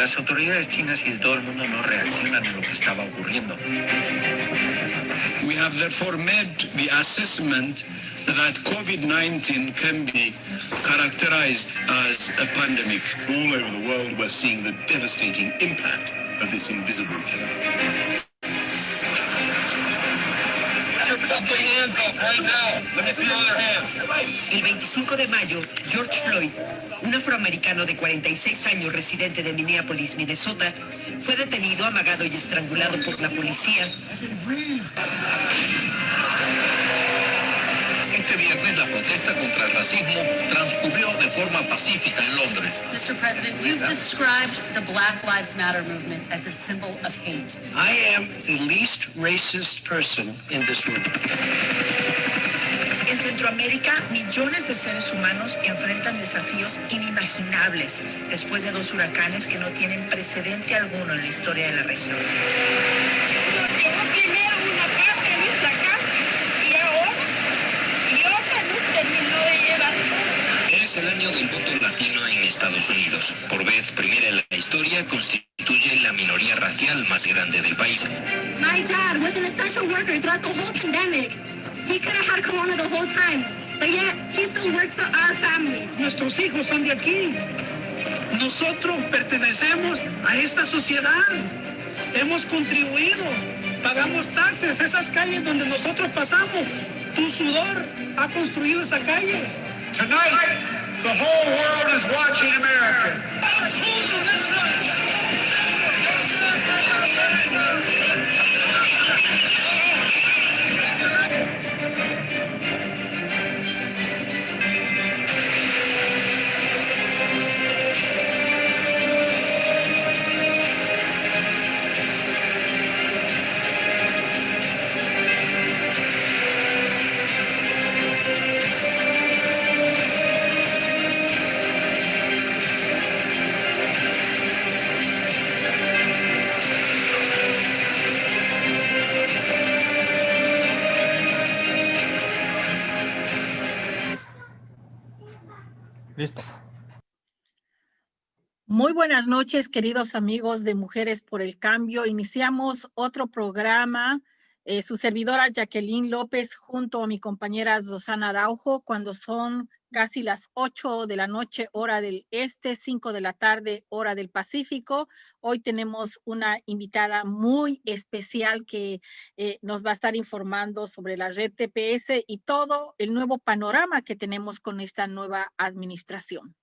las autoridades chinas y de todo el mundo no reaccionan a lo que estaba ocurriendo. We have therefore made the assessment that COVID-19 can be characterized as a pandemic. All over the world, we're seeing the devastating impact of this invisible killer. El 25 de mayo, George Floyd, un afroamericano de 46 años residente de Minneapolis, Minnesota, fue detenido, amagado y estrangulado por la policía. Este viernes la protesta contra el racismo transcurrió de forma pacífica en Londres. Mr. President, you've described the Black Lives Matter movement as a symbol of hate. I am the least racist person in this room. En Centroamérica, millones de seres humanos enfrentan desafíos inimaginables después de 2 huracanes que no tienen precedente alguno en la historia de la región. Primero una parte de nuestra casa y ahora nos terminó de llevar. Es el año del voto latino en Estados Unidos. Por vez primera en la historia, constituye la minoría racial más grande del país. My dad was an essential worker throughout the whole pandemic. He could have had corona the whole time, but yet he still works for our family. Nuestros hijos son de aquí. Nosotros pertenecemos a esta sociedad. Hemos contribuido, pagamos taxes, esas calles donde nosotros pasamos. Tu sudor ha construido esa calle. Tonight, the whole world is watching America. Listo. Muy buenas noches, queridos amigos de Mujeres por el Cambio. Iniciamos otro programa, su servidora Jacqueline López junto a mi compañera Rosana Araujo, cuando son casi las 8 de la noche, hora del este, 5 de la tarde, hora del Pacífico. Hoy tenemos una invitada muy especial que nos va a estar informando sobre la red TPS y todo el nuevo panorama que tenemos con esta nueva administración.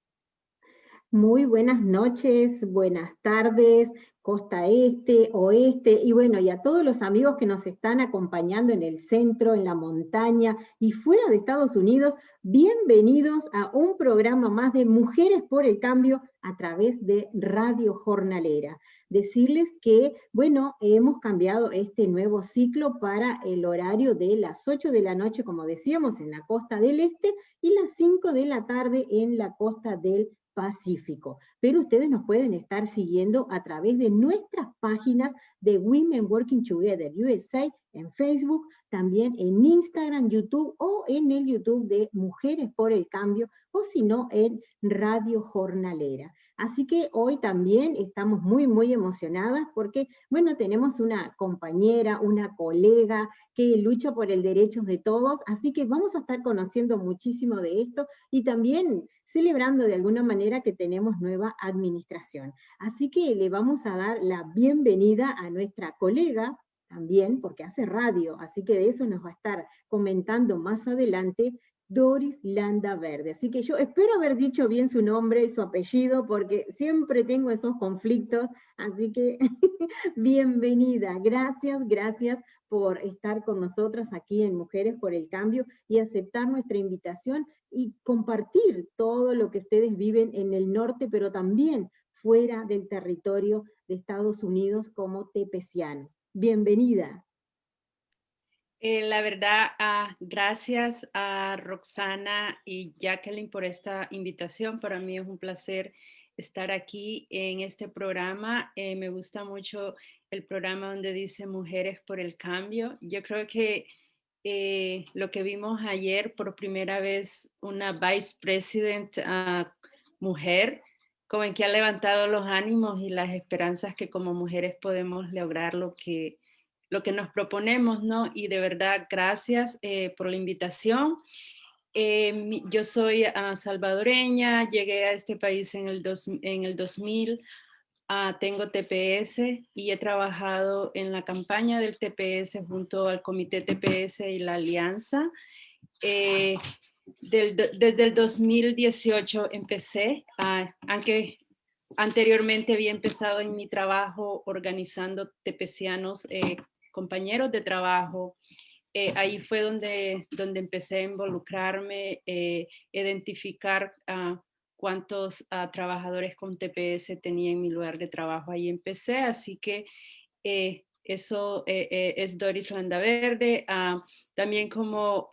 Muy buenas noches, buenas tardes, costa este, oeste, y bueno, y a todos los amigos que nos están acompañando en el centro, en la montaña y fuera de Estados Unidos, bienvenidos a un programa más de Mujeres por el Cambio a través de Radio Jornalera. Decirles que, bueno, hemos cambiado este nuevo ciclo para el horario de las 8 de la noche, como decíamos, en la costa del este, y las 5 de la tarde en la costa del Pacífico. Pero ustedes nos pueden estar siguiendo a través de nuestras páginas de Women Working Together USA en Facebook, también en Instagram, YouTube o en el YouTube de Mujeres por el Cambio, o si no, en Radio Jornalera. Así que hoy también estamos muy emocionadas porque, bueno, tenemos una compañera, una colega que lucha por el derecho de todos, así que vamos a estar conociendo muchísimo de esto y también celebrando de alguna manera que tenemos nueva administración. Así que le vamos a dar la bienvenida a nuestra colega también, porque hace radio, así que de eso nos va a estar comentando más adelante Doris Landa Verde. Así que yo espero haber dicho bien su nombre y su apellido, porque siempre tengo esos conflictos, así que bienvenida, gracias por estar con nosotras aquí en Mujeres por el Cambio y aceptar nuestra invitación y compartir todo lo que ustedes viven en el norte, pero también fuera del territorio de Estados Unidos como tepecianos. Bienvenida. La verdad, gracias a Roxana y Jacqueline por esta invitación. Para mí es un placer estar aquí en este programa. Me gusta mucho el programa donde dice Mujeres por el Cambio. Yo creo que lo que vimos ayer, por primera vez, una vice president mujer, como en que ha levantado los ánimos y las esperanzas que como mujeres podemos lograr lo que nos proponemos, ¿no? Y de verdad, gracias por la invitación. Yo soy salvadoreña, llegué a este país en el 2000, tengo TPS y he trabajado en la campaña del TPS junto al Comité TPS y la Alianza. Desde el 2018 empecé, aunque anteriormente había empezado en mi trabajo organizando tepecianos, compañeros de trabajo. Ahí fue donde empecé a involucrarme, identificar cuántos trabajadores con TPS tenía en mi lugar de trabajo. Ahí empecé, así que eso es Doris Landaverde. También como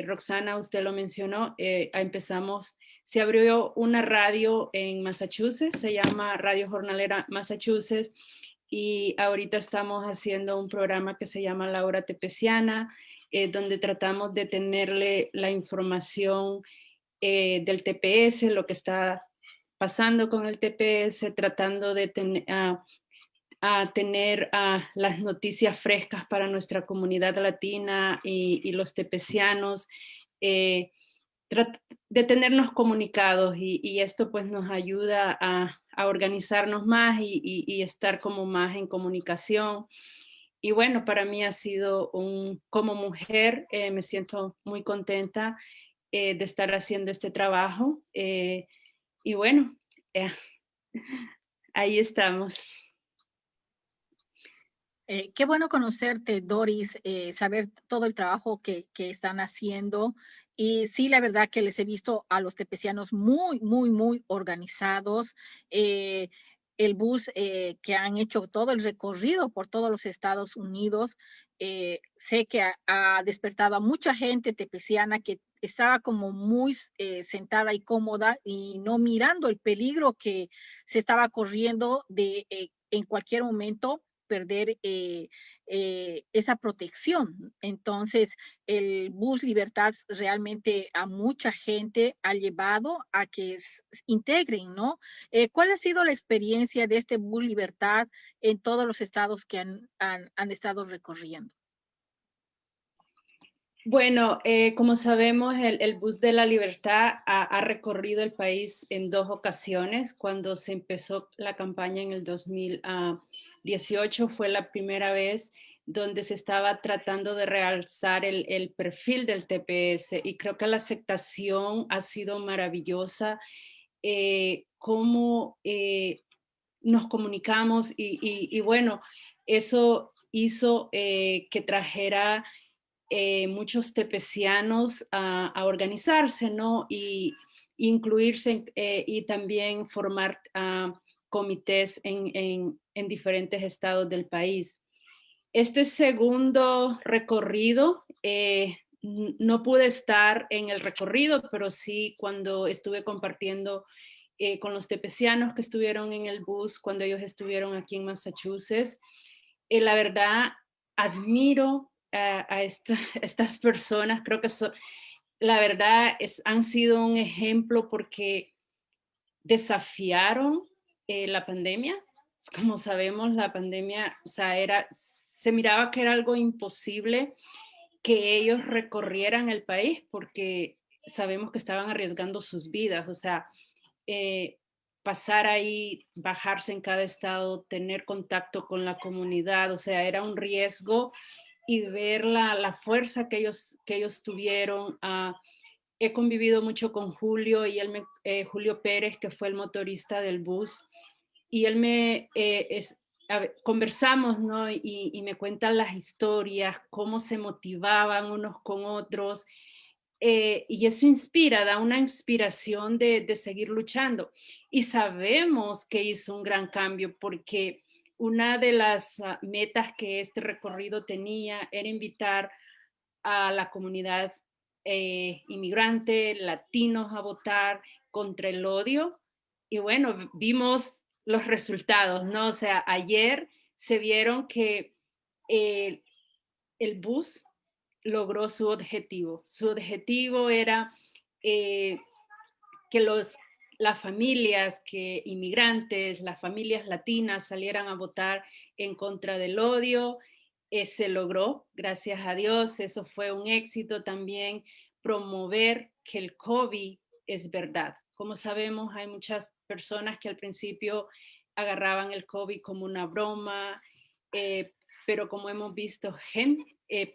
Roxana, usted lo mencionó, se abrió una radio en Massachusetts, se llama Radio Jornalera Massachusetts, y ahorita estamos haciendo un programa que se llama La Hora Tepeciana, donde tratamos de tenerle la información del TPS, lo que está pasando con el TPS, tratando de tener las noticias frescas para nuestra comunidad latina y los tepecianos, de tenernos comunicados, y esto pues nos ayuda a organizarnos más y estar como más en comunicación. Y bueno, para mí ha sido como mujer, me siento muy contenta de estar haciendo este trabajo. Y bueno, ahí estamos. Qué bueno conocerte, Doris, saber todo el trabajo que están haciendo. Y sí, la verdad que les he visto a los tepecianos muy, muy, muy organizados. El bus que han hecho todo el recorrido por todos los Estados Unidos, sé que ha despertado a mucha gente tepeciana que estaba como muy sentada y cómoda y no mirando el peligro que se estaba corriendo de en cualquier momento perder esa protección. Entonces, el Bus Libertad realmente a mucha gente ha llevado a que integren, ¿no? ¿Cuál ha sido la experiencia de este Bus Libertad en todos los estados que han estado recorriendo? Bueno, como sabemos, el Bus de la Libertad ha recorrido el país en 2 ocasiones. Cuando se empezó la campaña en el 2018 fue la primera vez donde se estaba tratando de realzar el perfil del TPS, y creo que la aceptación ha sido maravillosa. Cómo nos comunicamos y bueno, eso hizo que trajera muchos tepecianos a organizarse, ¿no? Y incluirse y también formar comités en diferentes estados del país. Este segundo recorrido, no pude estar en el recorrido, pero sí cuando estuve compartiendo con los tepecianos que estuvieron en el bus, cuando ellos estuvieron aquí en Massachusetts. La verdad, admiro a estas personas, creo que la verdad han sido un ejemplo porque desafiaron la pandemia. Como sabemos, la pandemia, o sea, se miraba que era algo imposible que ellos recorrieran el país porque sabemos que estaban arriesgando sus vidas, o sea, pasar ahí, bajarse en cada estado, tener contacto con la comunidad, o sea, era un riesgo, y ver la fuerza que ellos tuvieron. He convivido mucho con Julio y Julio Pérez, que fue el motorista del bus, y él conversamos, ¿no? Y me cuentan las historias, cómo se motivaban unos con otros, y eso inspira, da una inspiración de seguir luchando. Y sabemos que hizo un gran cambio porque una de las metas que este recorrido tenía era invitar a la comunidad inmigrante, latinos, a votar contra el odio. Y bueno, vimos los resultados, ¿no? O sea, ayer se vieron que el bus logró su objetivo. Su objetivo era que las familias inmigrantes, las familias latinas salieran a votar en contra del odio. Se logró, gracias a Dios, eso fue un éxito también, promover que el COVID es verdad. Como sabemos, hay muchas personas que al principio agarraban el COVID como una broma, pero como hemos visto,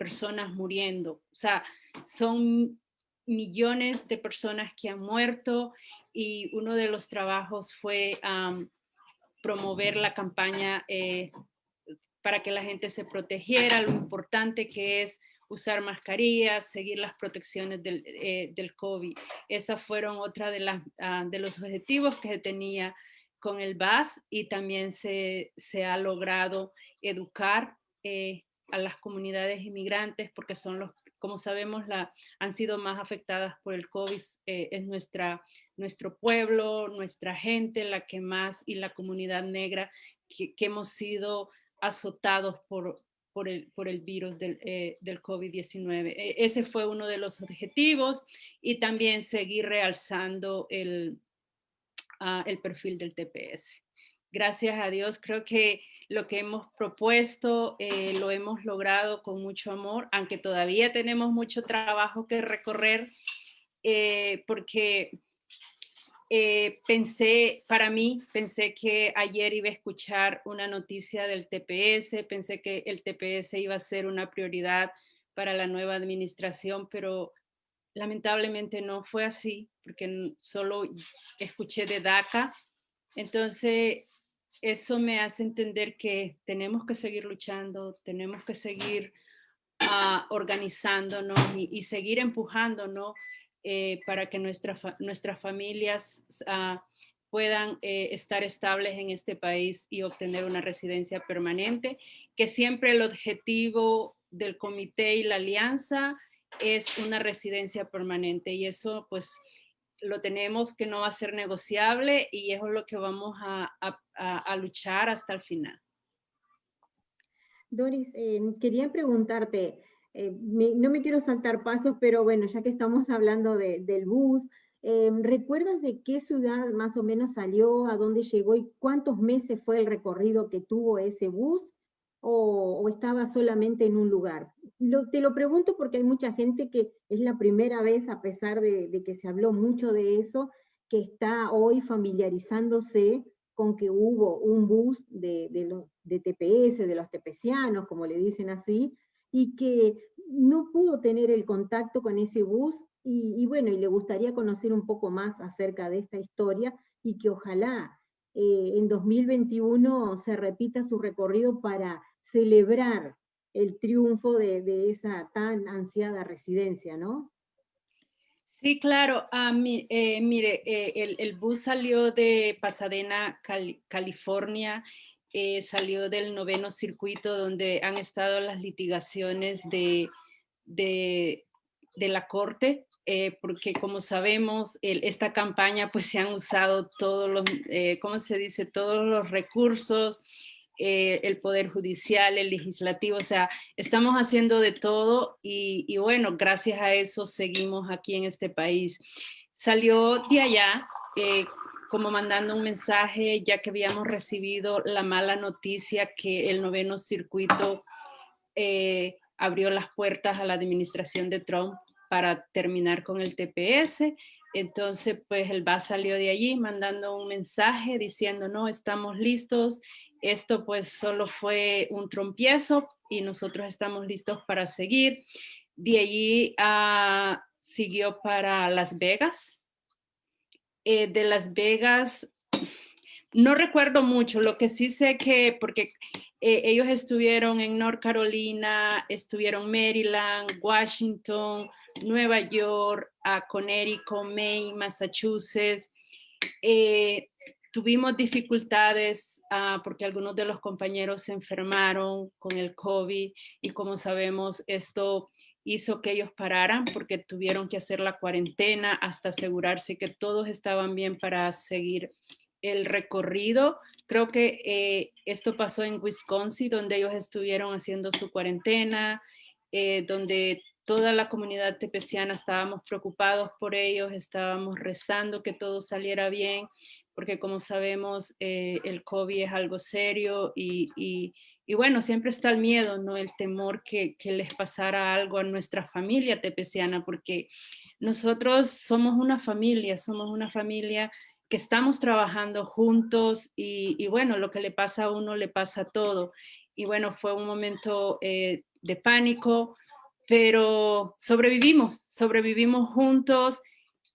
personas muriendo. O sea, son millones de personas que han muerto y uno de los trabajos fue promover la campaña para que la gente se protegiera, lo importante que es usar mascarillas, seguir las protecciones del COVID. Esas fueron otra de los objetivos que se tenía con el VAS y también se ha logrado educar a las comunidades inmigrantes porque son como sabemos, han sido más afectadas por el COVID, es nuestro pueblo, nuestra gente, la que más, y la comunidad negra que hemos sido azotados por el virus del COVID-19. Ese fue uno de los objetivos y también seguir realzando el perfil del TPS. Gracias a Dios, creo que lo que hemos propuesto lo hemos logrado con mucho amor, aunque todavía tenemos mucho trabajo que recorrer, porque pensé que ayer iba a escuchar una noticia del TPS, pensé que el TPS iba a ser una prioridad para la nueva administración, pero lamentablemente no fue así, porque solo escuché de DACA. Entonces, eso me hace entender que tenemos que seguir luchando, tenemos que seguir organizándonos y seguir empujándonos para que nuestras familias puedan estar estables en este país y obtener una residencia permanente, que siempre el objetivo del comité y la alianza es una residencia permanente y eso pues lo tenemos que no va a ser negociable y eso es lo que vamos a luchar hasta el final. Doris, quería preguntarte, no me quiero saltar pasos, pero bueno, ya que estamos hablando del bus, ¿recuerdas de qué ciudad más o menos salió, a dónde llegó y cuántos meses fue el recorrido que tuvo ese bus? ¿O estaba solamente en un lugar? Te lo pregunto porque hay mucha gente que es la primera vez, a pesar de que se habló mucho de eso, que está hoy familiarizándose con que hubo un bus de TPS, de los tepecianos, como le dicen así, y que no pudo tener el contacto con ese bus, y bueno, y le gustaría conocer un poco más acerca de esta historia, y que ojalá en 2021 se repita su recorrido para celebrar el triunfo de esa tan ansiada residencia, ¿no? Sí, claro. Mire, el bus salió de Pasadena, California, salió del 9º circuito donde han estado las litigaciones de la corte, porque como sabemos, esta campaña pues se han usado todos los, ¿cómo se dice? Todos los recursos, el Poder Judicial, el Legislativo, o sea, estamos haciendo de todo y bueno, gracias a eso seguimos aquí en este país. Salió de allá como mandando un mensaje, ya que habíamos recibido la mala noticia que el 9º circuito abrió las puertas a la administración de Trump para terminar con el TPS. Entonces, pues el VAS salió de allí mandando un mensaje diciendo, no, estamos listos. Esto pues solo fue un trompiezo y nosotros estamos listos para seguir. De allí siguió para Las Vegas. De Las Vegas, no recuerdo mucho, lo que sí sé que, porque ellos estuvieron en North Carolina, estuvieron Maryland, Washington, Nueva York, Connecticut, Maine, Massachusetts. Tuvimos dificultades porque algunos de los compañeros se enfermaron con el COVID y como sabemos esto hizo que ellos pararan porque tuvieron que hacer la cuarentena hasta asegurarse que todos estaban bien para seguir el recorrido. Creo que esto pasó en Wisconsin, donde ellos estuvieron haciendo su cuarentena, donde toda la comunidad tepeciana estábamos preocupados por ellos, estábamos rezando que todo saliera bien, porque como sabemos, el COVID es algo serio y bueno, siempre está el miedo, ¿no? El temor que les pasara algo a nuestra familia tepeciana, porque nosotros somos una familia que estamos trabajando juntos y bueno, lo que le pasa a uno le pasa a todo. Y bueno, fue un momento de pánico, pero sobrevivimos juntos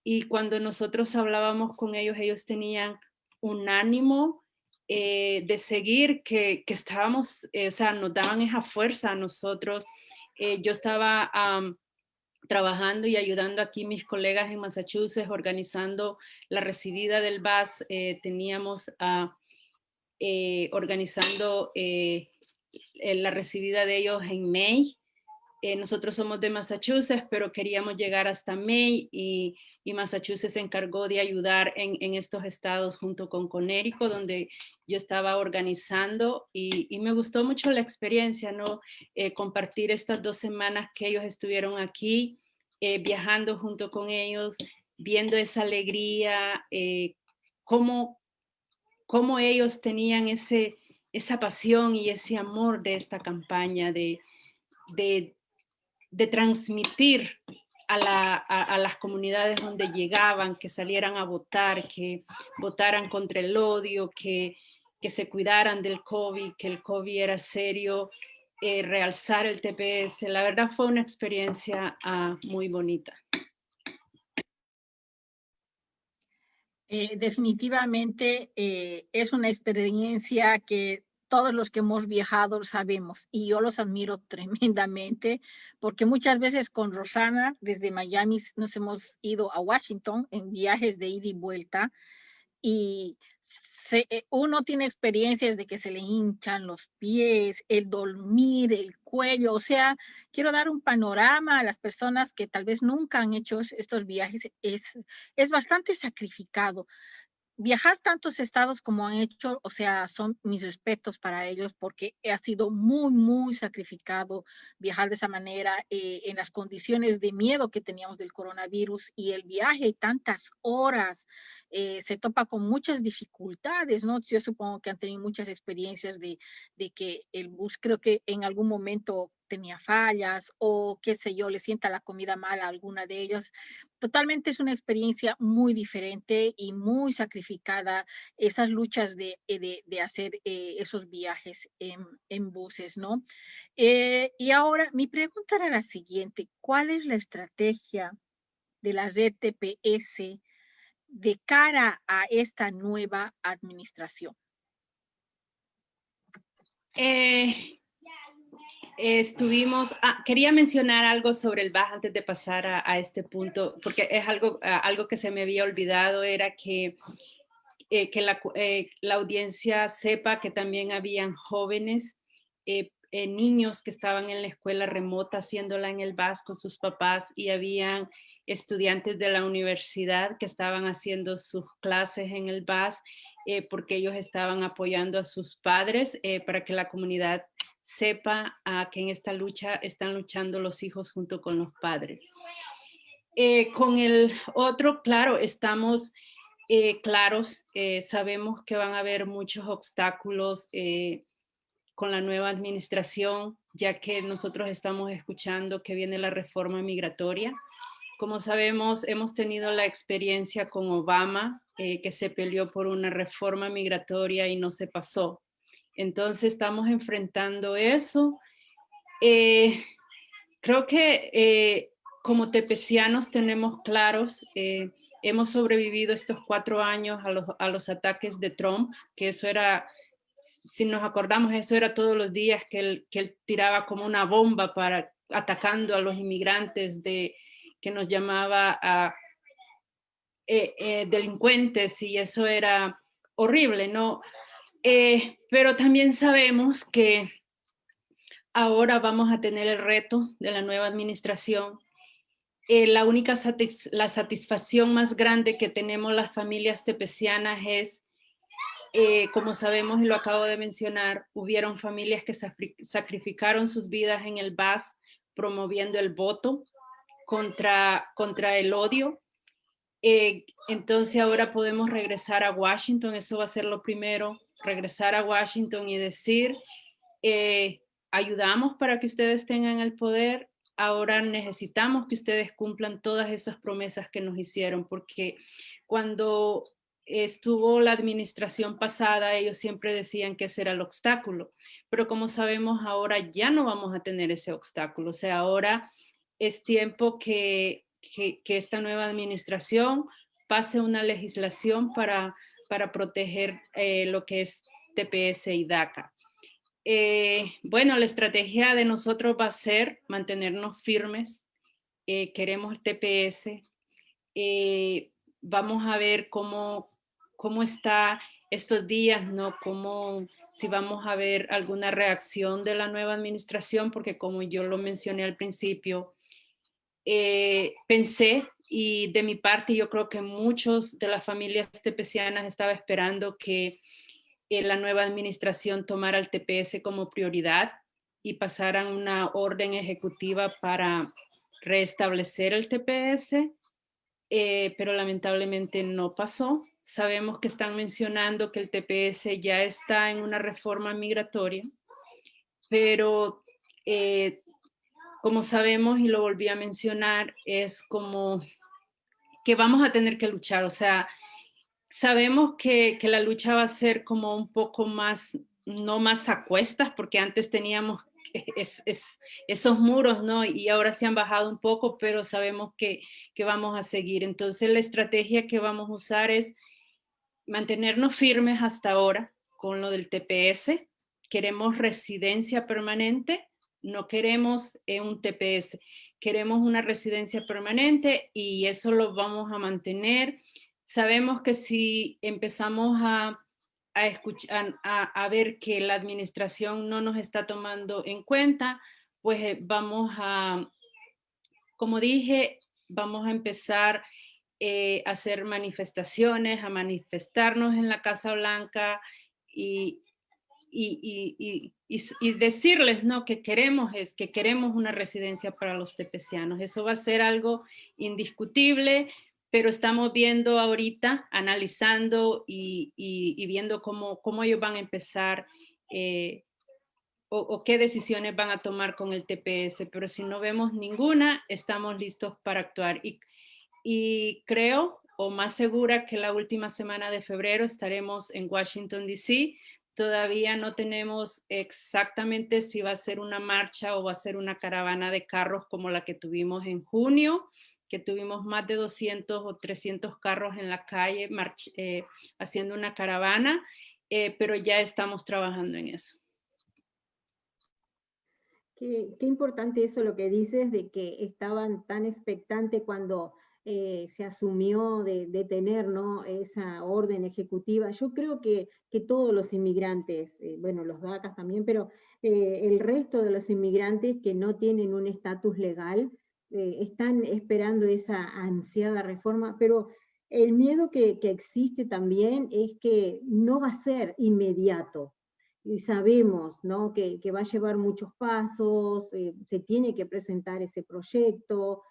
y cuando nosotros hablábamos con ellos, ellos tenían un ánimo de seguir, que estábamos, o sea, nos daban esa fuerza a nosotros. Yo estaba trabajando y ayudando aquí mis colegas en Massachusetts, organizando la recibida del BAS. Teníamos organizando la recibida de ellos en May. Nosotros somos de Massachusetts, pero queríamos llegar hasta May y Massachusetts se encargó de ayudar en estos estados junto con Connecticut, donde yo estaba organizando y me gustó mucho la experiencia, ¿no? Compartir estas 2 semanas que ellos estuvieron aquí, viajando junto con ellos, viendo esa alegría, cómo ellos tenían esa pasión y ese amor de esta campaña, de transmitir a las comunidades donde llegaban, que salieran a votar, que votaran contra el odio, que se cuidaran del COVID, que el COVID era serio, realzar el TPS. La verdad fue una experiencia muy bonita. Definitivamente es una experiencia que todos los que hemos viajado sabemos y yo los admiro tremendamente porque muchas veces con Rosana desde Miami nos hemos ido a Washington en viajes de ida y vuelta y uno tiene experiencias de que se le hinchan los pies, el dormir, el cuello, o sea, quiero dar un panorama a las personas que tal vez nunca han hecho estos viajes, es bastante sacrificado. Viajar tantos estados como han hecho, o sea, son mis respetos para ellos porque ha sido muy, muy sacrificado viajar de esa manera en las condiciones de miedo que teníamos del coronavirus y el viaje, tantas horas, se topa con muchas dificultades, ¿no? Yo supongo que han tenido muchas experiencias de que el bus creo que en algún momento tenía fallas o qué sé yo, le sienta la comida mal a alguna de ellas. Totalmente es una experiencia muy diferente y muy sacrificada esas luchas de hacer esos viajes en buses, ¿no? Y ahora mi pregunta era la siguiente, ¿cuál es la estrategia de la red TPS de cara a esta nueva administración? Quería mencionar algo sobre el BAS antes de pasar a este punto, porque es algo que se me había olvidado, era que la audiencia sepa que también habían jóvenes, niños que estaban en la escuela remota haciéndola en el BAS con sus papás y habían estudiantes de la universidad que estaban haciendo sus clases en el BAS porque ellos estaban apoyando a sus padres para que la comunidad sepa que en esta lucha están luchando los hijos junto con los padres. Con el otro, claro, estamos claros, sabemos que van a haber muchos obstáculos con la nueva administración, ya que nosotros estamos escuchando que viene la reforma migratoria. Como sabemos, hemos tenido la experiencia con Obama, que se peleó por una reforma migratoria y no se pasó. Entonces estamos enfrentando eso. Creo que como tepecianos tenemos claros, hemos sobrevivido estos 4 años a los ataques de Trump, que eso era, si nos acordamos, eso era todos los días que él tiraba como una bomba atacando a los inmigrantes, que nos llamaba a delincuentes, y eso era horrible, ¿no? Pero también sabemos que ahora vamos a tener el reto de la nueva administración. La satisfacción más grande que tenemos las familias tepecianas es, como sabemos y lo acabo de mencionar, hubieron familias que sacrificaron sus vidas en el BAS promoviendo el voto contra el odio. Entonces ahora podemos regresar a Washington, eso va a ser lo primero, regresar a Washington y decir, ayudamos para que ustedes tengan el poder, ahora necesitamos que ustedes cumplan todas esas promesas que nos hicieron, porque cuando estuvo la administración pasada, ellos siempre decían que ese era el obstáculo, pero como sabemos ahora ya no vamos a tener ese obstáculo, o sea, ahora es tiempo que esta nueva administración pase una legislación para proteger lo que es TPS y DACA. Bueno, la estrategia de nosotros va a ser mantenernos firmes, queremos el TPS, vamos a ver cómo está estos días, ¿no? Si vamos a ver alguna reacción de la nueva administración, porque como yo lo mencioné al principio, pensé, y de mi parte yo creo que muchos de las familias tepecianas estaban esperando que la nueva administración tomara el TPS como prioridad y pasaran una orden ejecutiva para restablecer el TPS, pero lamentablemente no pasó. Sabemos que están mencionando que el TPS ya está en una reforma migratoria, pero como sabemos, y lo volví a mencionar, es como que vamos a tener que luchar. O sea, sabemos que la lucha va a ser como un poco más, no más a cuestas, porque antes teníamos esos muros, ¿no? Y ahora se han bajado un poco, pero sabemos que vamos a seguir. Entonces, la estrategia que vamos a usar es mantenernos firmes hasta ahora con lo del TPS. Queremos residencia permanente, no queremos un TPS, queremos una residencia permanente y eso lo vamos a mantener. Sabemos que si empezamos a escuchar, a ver que la administración no nos está tomando en cuenta, pues vamos a, como dije, vamos a empezar a hacer manifestaciones, a manifestarnos en la Casa Blanca y decirles, ¿no? que queremos una residencia para los tepecianos. Eso va a ser algo indiscutible, pero estamos viendo ahorita, analizando y viendo cómo ellos van a empezar o qué decisiones van a tomar con el TPS, pero si no vemos ninguna, estamos listos para actuar. Y creo, o más segura, que la última semana de febrero estaremos en Washington, D.C., todavía no tenemos exactamente si va a ser una marcha o va a ser una caravana de carros como la que tuvimos en junio, que tuvimos más de 200 o 300 carros en la calle haciendo una caravana, pero ya estamos trabajando en eso. Qué importante eso lo que dices, de que estaban tan expectantes cuando se asumió de tener, ¿no? esa orden ejecutiva. Yo creo que todos los inmigrantes, bueno, los DACAs también, pero el resto de los inmigrantes que no tienen un estatus legal, están esperando esa ansiada reforma, pero el miedo que existe también es que no va a ser inmediato. Y sabemos, ¿no? que va a llevar muchos pasos, se tiene que presentar ese proyecto,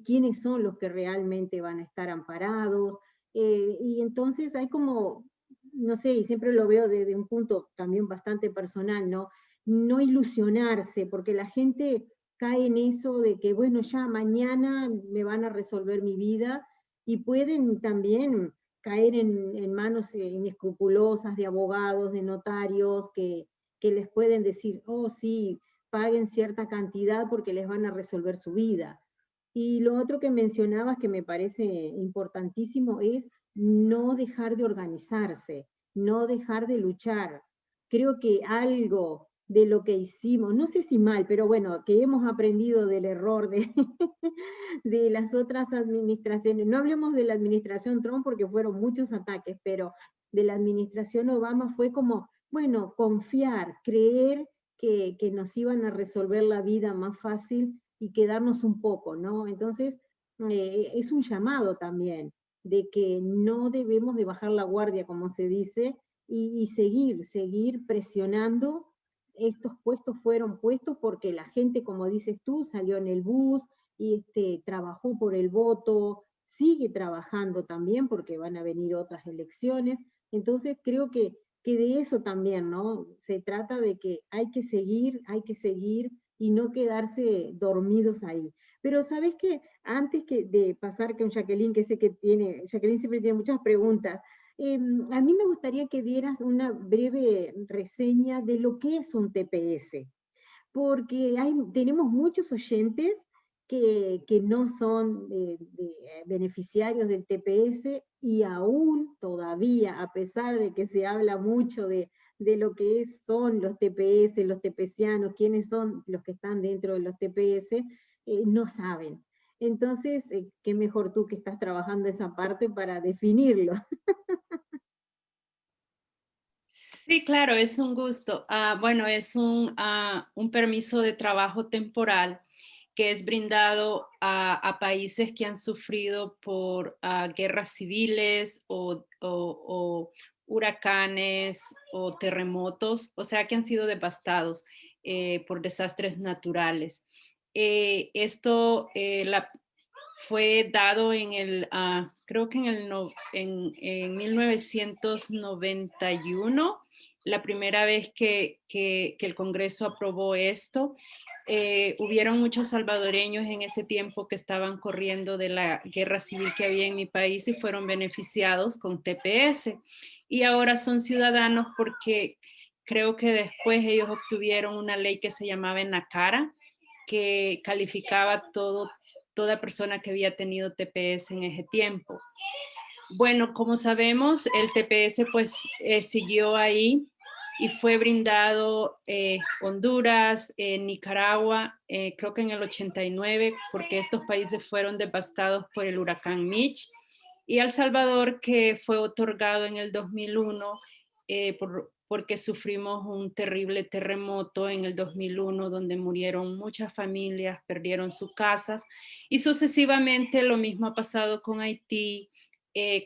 quiénes son los que realmente van a estar amparados, y entonces hay como, no sé, y siempre lo veo desde un punto también bastante personal, no ilusionarse, porque la gente cae en eso de que, bueno, ya mañana me van a resolver mi vida, y pueden también caer en manos inescrupulosas de abogados, de notarios, que les pueden decir, oh sí, paguen cierta cantidad porque les van a resolver su vida. Y lo otro que mencionabas que me parece importantísimo es no dejar de organizarse, no dejar de luchar. Creo que algo de lo que hicimos, no sé si mal, pero bueno, que hemos aprendido del error de las otras administraciones. No hablemos de la administración Trump porque fueron muchos ataques, pero de la administración Obama fue como, bueno, confiar, creer que nos iban a resolver la vida más fácil y quedarnos un poco, ¿no? Entonces, es un llamado también de que no debemos de bajar la guardia, como se dice, y seguir presionando estos puestos fueron puestos porque la gente, como dices tú, salió en el bus y trabajó por el voto, sigue trabajando también porque van a venir otras elecciones. Entonces creo que de eso también, ¿no? Se trata de que hay que seguir y no quedarse dormidos ahí. Pero ¿sabes qué? Antes de pasar con Jacqueline, que sé que Jacqueline siempre tiene muchas preguntas, a mí me gustaría que dieras una breve reseña de lo que es un TPS, porque tenemos muchos oyentes que no son beneficiarios del TPS y aún todavía, a pesar de que se habla mucho de lo que son los TPS, los tepecianos, quiénes son los que están dentro de los TPS, no saben. Entonces, qué mejor tú que estás trabajando esa parte para definirlo. Sí, claro, es un gusto. Bueno, es un permiso de trabajo temporal que es brindado a países que han sufrido por guerras civiles o huracanes o terremotos, o sea, que han sido devastados por desastres naturales. Esto fue dado en creo que en 1991, la primera vez que el Congreso aprobó esto. Hubieron muchos salvadoreños en ese tiempo que estaban corriendo de la guerra civil que había en mi país y fueron beneficiados con TPS. Y ahora son ciudadanos porque creo que después ellos obtuvieron una ley que se llamaba NACARA, que calificaba toda persona que había tenido TPS en ese tiempo. Bueno, como sabemos, el TPS pues siguió ahí y fue brindado Honduras, Nicaragua, creo que en el 89, porque estos países fueron devastados por el huracán Mitch, y El Salvador, que fue otorgado en el 2001 porque sufrimos un terrible terremoto en el 2001 donde murieron muchas familias, perdieron sus casas, y sucesivamente lo mismo ha pasado con Haití,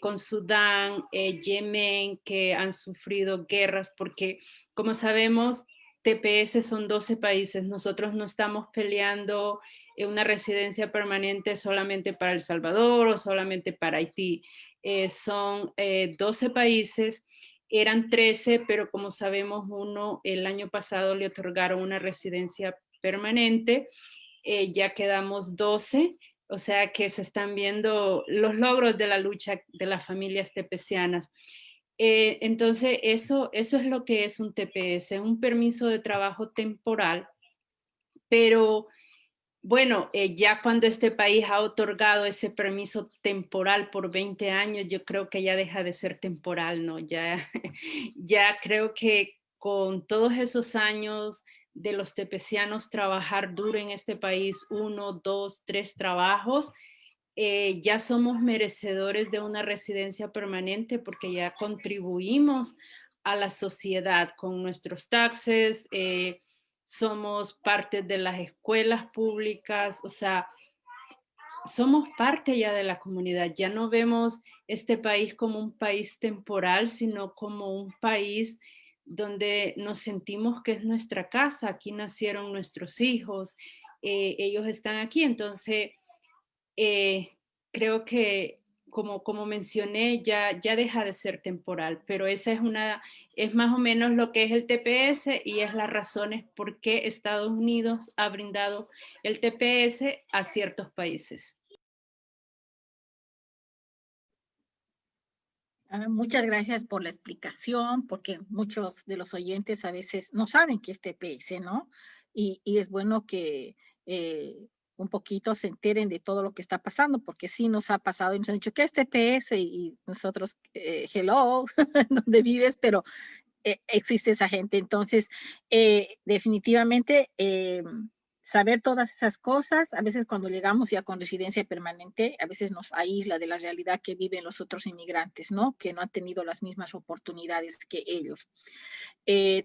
con Sudán, Yemen, que han sufrido guerras, porque como sabemos, TPS son 12 países. Nosotros no estamos peleando una residencia permanente solamente para El Salvador o solamente para Haití. Son 12 países, eran 13, pero como sabemos, uno el año pasado le otorgaron una residencia permanente, ya quedamos 12. O sea que se están viendo los logros de la lucha de las familias tepecianas. Entonces, eso es lo que es un TPS, un permiso de trabajo temporal. Pero, bueno, ya cuando este país ha otorgado ese permiso temporal por 20 años, yo creo que ya deja de ser temporal, ¿no? Ya creo que con todos esos años de los tepecianos trabajar duro en este país, 1, 2, 3 trabajos, ya somos merecedores de una residencia permanente porque ya contribuimos a la sociedad con nuestros taxes, somos parte de las escuelas públicas, o sea, somos parte ya de la comunidad. Ya no vemos este país como un país temporal, sino como un país donde nos sentimos que es nuestra casa. Aquí nacieron nuestros hijos, ellos están aquí. Entonces, creo que, como mencioné, ya deja de ser temporal, pero esa es más o menos lo que es el TPS y es las razones por qué Estados Unidos ha brindado el TPS a ciertos países. Muchas gracias por la explicación, porque muchos de los oyentes a veces no saben qué es TPS, ¿no? Y es bueno que un poquito se enteren de todo lo que está pasando, porque sí nos ha pasado y nos han dicho, ¿qué es TPS? Y nosotros, hello, ¿dónde vives? Pero existe esa gente. Entonces, definitivamente, saber todas esas cosas, a veces cuando llegamos ya con residencia permanente, a veces nos aísla de la realidad que viven los otros inmigrantes, ¿no? Que no han tenido las mismas oportunidades que ellos.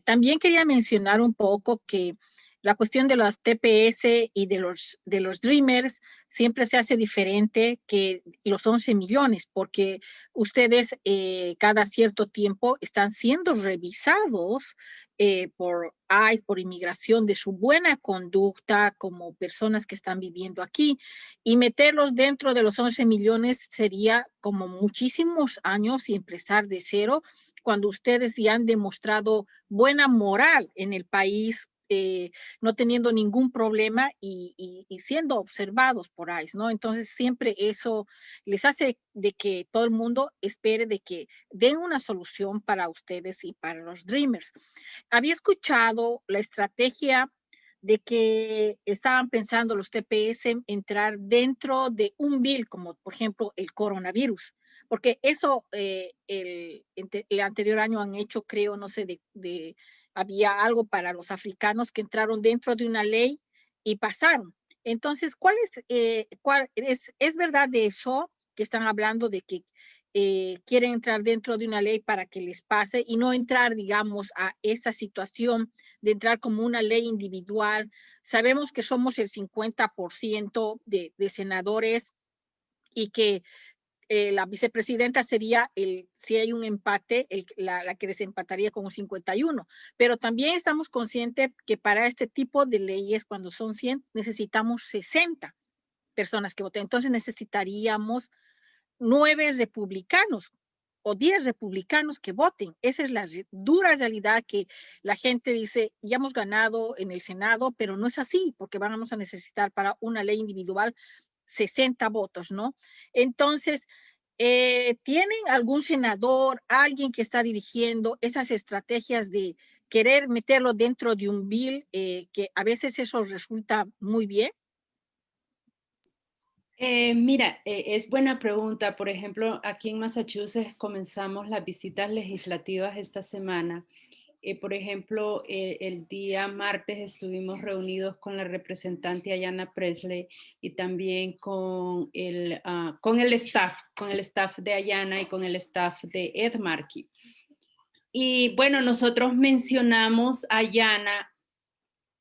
También quería mencionar un poco que la cuestión de los TPS y de los Dreamers siempre se hace diferente que los 11 millones, porque ustedes cada cierto tiempo están siendo revisados por ICE, por inmigración, de su buena conducta como personas que están viviendo aquí, y meterlos dentro de los 11 millones sería como muchísimos años y empezar de cero cuando ustedes ya han demostrado buena moral en el país, no teniendo ningún problema y siendo observados por ICE, ¿no? Entonces siempre eso les hace de que todo el mundo espere de que den una solución para ustedes y para los Dreamers. Había escuchado la estrategia de que estaban pensando los TPS en entrar dentro de un bill, como por ejemplo el coronavirus, porque eso el anterior año han hecho, creo, no sé, había algo para los africanos que entraron dentro de una ley y pasaron. Entonces, ¿es verdad de eso que están hablando de que quieren entrar dentro de una ley para que les pase y no entrar, digamos, a esta situación de entrar como una ley individual? Sabemos que somos el 50% de senadores y que la vicepresidenta sería, si hay un empate, la que desempataría con un 51. Pero también estamos conscientes que para este tipo de leyes, cuando son 100, necesitamos 60 personas que voten. Entonces necesitaríamos 9 republicanos o 10 republicanos que voten. Esa es la dura realidad, que la gente dice, ya hemos ganado en el Senado, pero no es así, porque vamos a necesitar para una ley individual 60 votos, ¿no? Entonces, ¿tienen algún senador, alguien que está dirigiendo esas estrategias de querer meterlo dentro de un bill, que a veces eso resulta muy bien? Mira, es buena pregunta. Por ejemplo, aquí en Massachusetts comenzamos las visitas legislativas esta semana. Por ejemplo, el día martes estuvimos reunidos con la representante Ayanna Pressley y también con el staff de Ayanna y con el staff de Ed Markey. Y bueno, nosotros mencionamos a Ayanna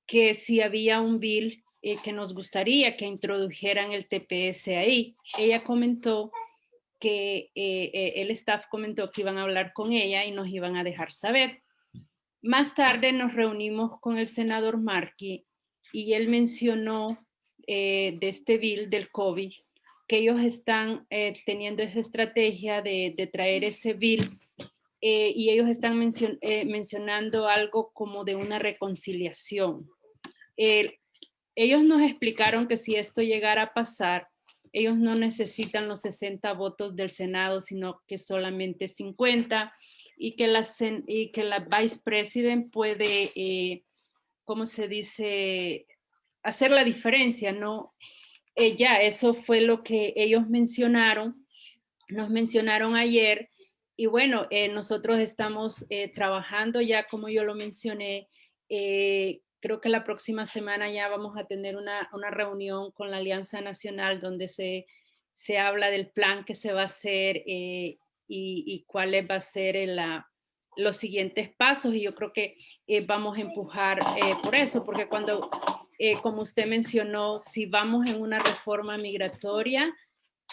que si había un bill que nos gustaría que introdujeran el TPS ahí. Ella comentó que el staff comentó que iban a hablar con ella y nos iban a dejar saber. Más tarde nos reunimos con el senador Markey y él mencionó de este bill del COVID que ellos están teniendo esa estrategia de traer ese bill y ellos están mencionando algo como de una reconciliación. Ellos nos explicaron que si esto llegara a pasar, ellos no necesitan los 60 votos del Senado, sino que solamente 50, y que la Vice President puede, ¿cómo se dice?, hacer la diferencia, ¿no? Ya, eso fue lo que ellos mencionaron, nos mencionaron ayer, y bueno, nosotros estamos trabajando ya, como yo lo mencioné, creo que la próxima semana ya vamos a tener una reunión con la Alianza Nacional donde se habla del plan que se va a hacer y cuáles va a ser los siguientes pasos. Y yo creo que vamos a empujar por eso, porque cuando, como usted mencionó, si vamos en una reforma migratoria,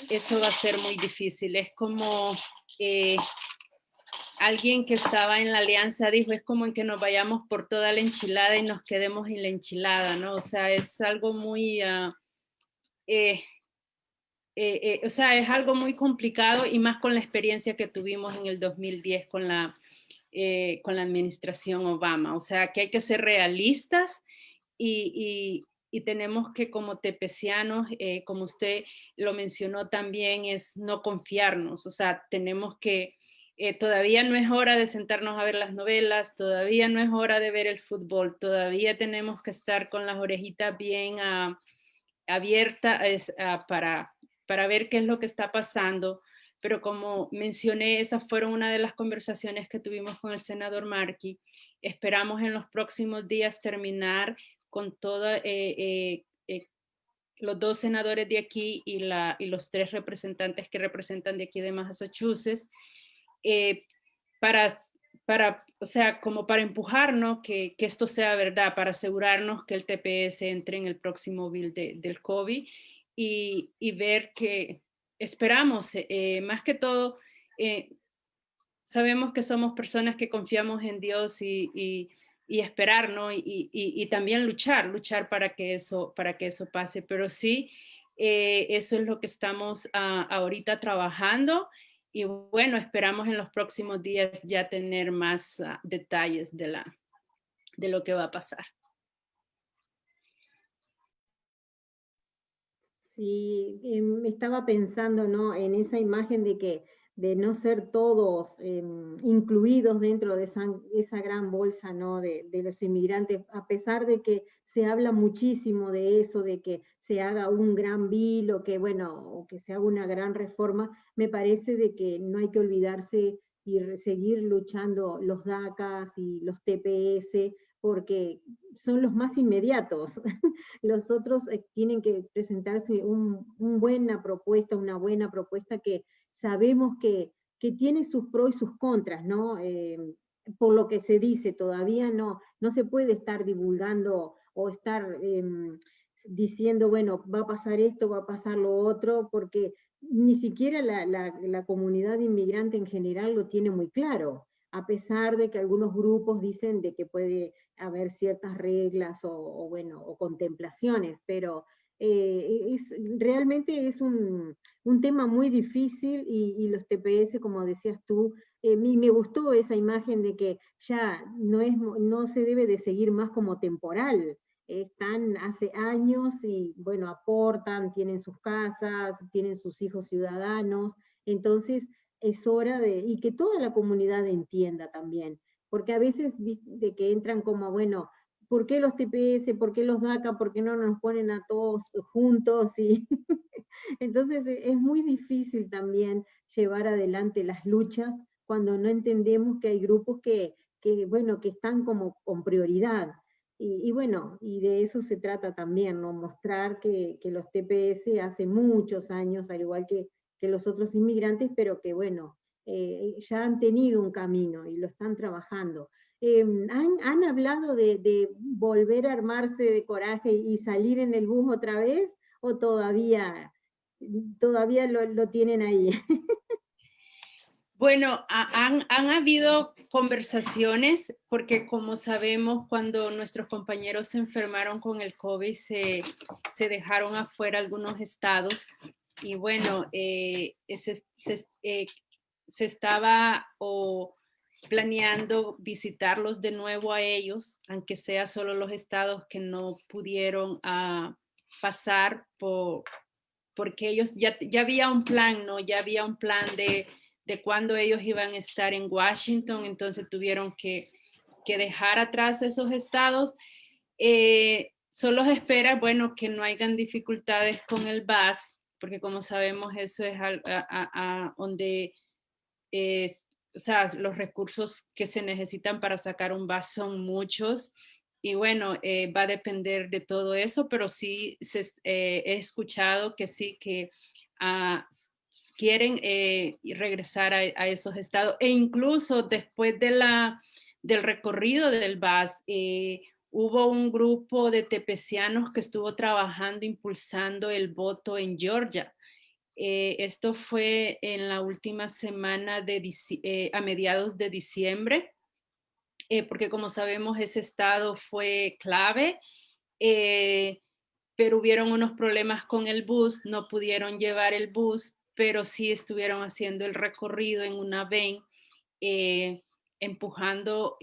eso va a ser muy difícil. Es como alguien que estaba en la alianza dijo, es como en que nos vayamos por toda la enchilada y nos quedemos en la enchilada, ¿no? O sea, es algo muy, o sea, es algo muy complicado, y más con la experiencia que tuvimos en el 2010 con la administración Obama. O sea, que hay que ser realistas y tenemos que, como tepecianos, como usted lo mencionó también, es no confiarnos. O sea, tenemos que, todavía no es hora de sentarnos a ver las novelas, todavía no es hora de ver el fútbol, todavía tenemos que estar con las orejitas bien abiertas para ver qué es lo que está pasando. Pero como mencioné, esas fueron una de las conversaciones que tuvimos con el senador Markey. Esperamos en los próximos días terminar con todos los 2 senadores de aquí y los 3 representantes que representan de aquí de Massachusetts, o sea, como para empujarnos que esto sea verdad, para asegurarnos que el TPS entre en el próximo bill del COVID y ver que esperamos, más que todo, sabemos que somos personas que confiamos en Dios y esperar, ¿no? Y también luchar para que eso pase. Pero sí, eso es lo que estamos ahorita trabajando. Y bueno, esperamos en los próximos días ya tener más detalles de lo que va a pasar. Sí, estaba pensando, ¿no?, en esa imagen de no ser todos incluidos dentro de esa gran bolsa, ¿no?, de los inmigrantes, a pesar de que se habla muchísimo de eso, de que se haga un gran bill o que, bueno, o que se haga una gran reforma, me parece de que no hay que olvidarse y seguir luchando los DACAs y los TPS, porque son los más inmediatos. Los otros tienen que presentarse una buena propuesta que sabemos que tiene sus pros y sus contras, ¿no? Por lo que se dice, todavía no se puede estar divulgando o estar diciendo, bueno, va a pasar esto, va a pasar lo otro, porque ni siquiera la comunidad inmigrante en general lo tiene muy claro, a pesar de que algunos grupos dicen de que puede haber ciertas reglas o contemplaciones, pero realmente es un tema muy difícil y los TPS, como decías tú, me gustó esa imagen de que ya no se debe de seguir más como temporal. Están hace años y, bueno, aportan, tienen sus casas, tienen sus hijos ciudadanos, entonces es hora y que toda la comunidad entienda también, porque a veces de que entran como, bueno, ¿por qué los TPS? ¿Por qué los DACA? ¿Por qué no nos ponen a todos juntos? Y entonces es muy difícil también llevar adelante las luchas cuando no entendemos que hay grupos que están como con prioridad. Y bueno, y de eso se trata también, ¿no? Mostrar que los TPS hace muchos años, al igual que los otros inmigrantes, pero que bueno, ya han tenido un camino y lo están trabajando. ¿Han hablado de volver a armarse de coraje y salir en el bus otra vez? ¿O todavía lo tienen ahí? Bueno, han habido conversaciones, porque como sabemos, cuando nuestros compañeros se enfermaron con el COVID, se dejaron afuera algunos estados. Y bueno, se estaba planeando visitarlos de nuevo a ellos, aunque sea solo los estados que no pudieron pasar porque ellos ya había un plan, ¿no? Ya había un plan de cuándo ellos iban a estar en Washington, entonces tuvieron que dejar atrás esos estados. Solo espera, bueno, que no hayan dificultades con el VAS, porque como sabemos eso es donde o sea, los recursos que se necesitan para sacar un VAS son muchos. Y bueno, va a depender de todo eso, pero sí he escuchado que sí, que quieren regresar a esos estados. E incluso después del recorrido del VAS, hubo un grupo de tepecianos que estuvo trabajando, impulsando el voto en Georgia. Esto fue en la última semana a mediados de diciembre, porque como sabemos ese estado fue clave, pero hubieron unos problemas con el bus, no pudieron llevar el bus, pero sí estuvieron haciendo el recorrido en una van, empujando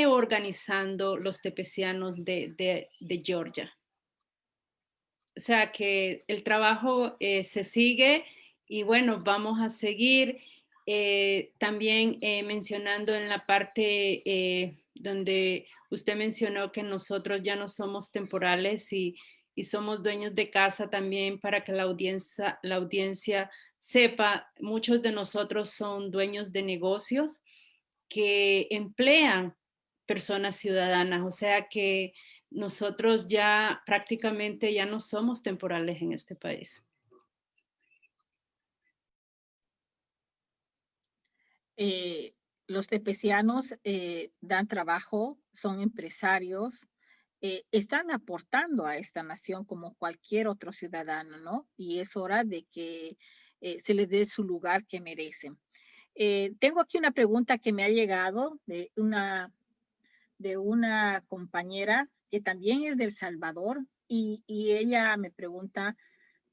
organizando los tepecianos de Georgia. O sea que el trabajo se sigue y bueno, vamos a seguir también mencionando en la parte donde usted mencionó que nosotros ya no somos temporales y somos dueños de casa también, para que la audiencia sepa. Muchos de nosotros son dueños de negocios que emplean personas ciudadanas, o sea que nosotros ya prácticamente ya no somos temporales en este país. Los tepecianos dan trabajo, son empresarios, están aportando a esta nación como cualquier otro ciudadano, ¿no? Y es hora de que se les dé su lugar que merecen. Tengo aquí una pregunta que me ha llegado de una de una compañera que también es de El Salvador y ella me pregunta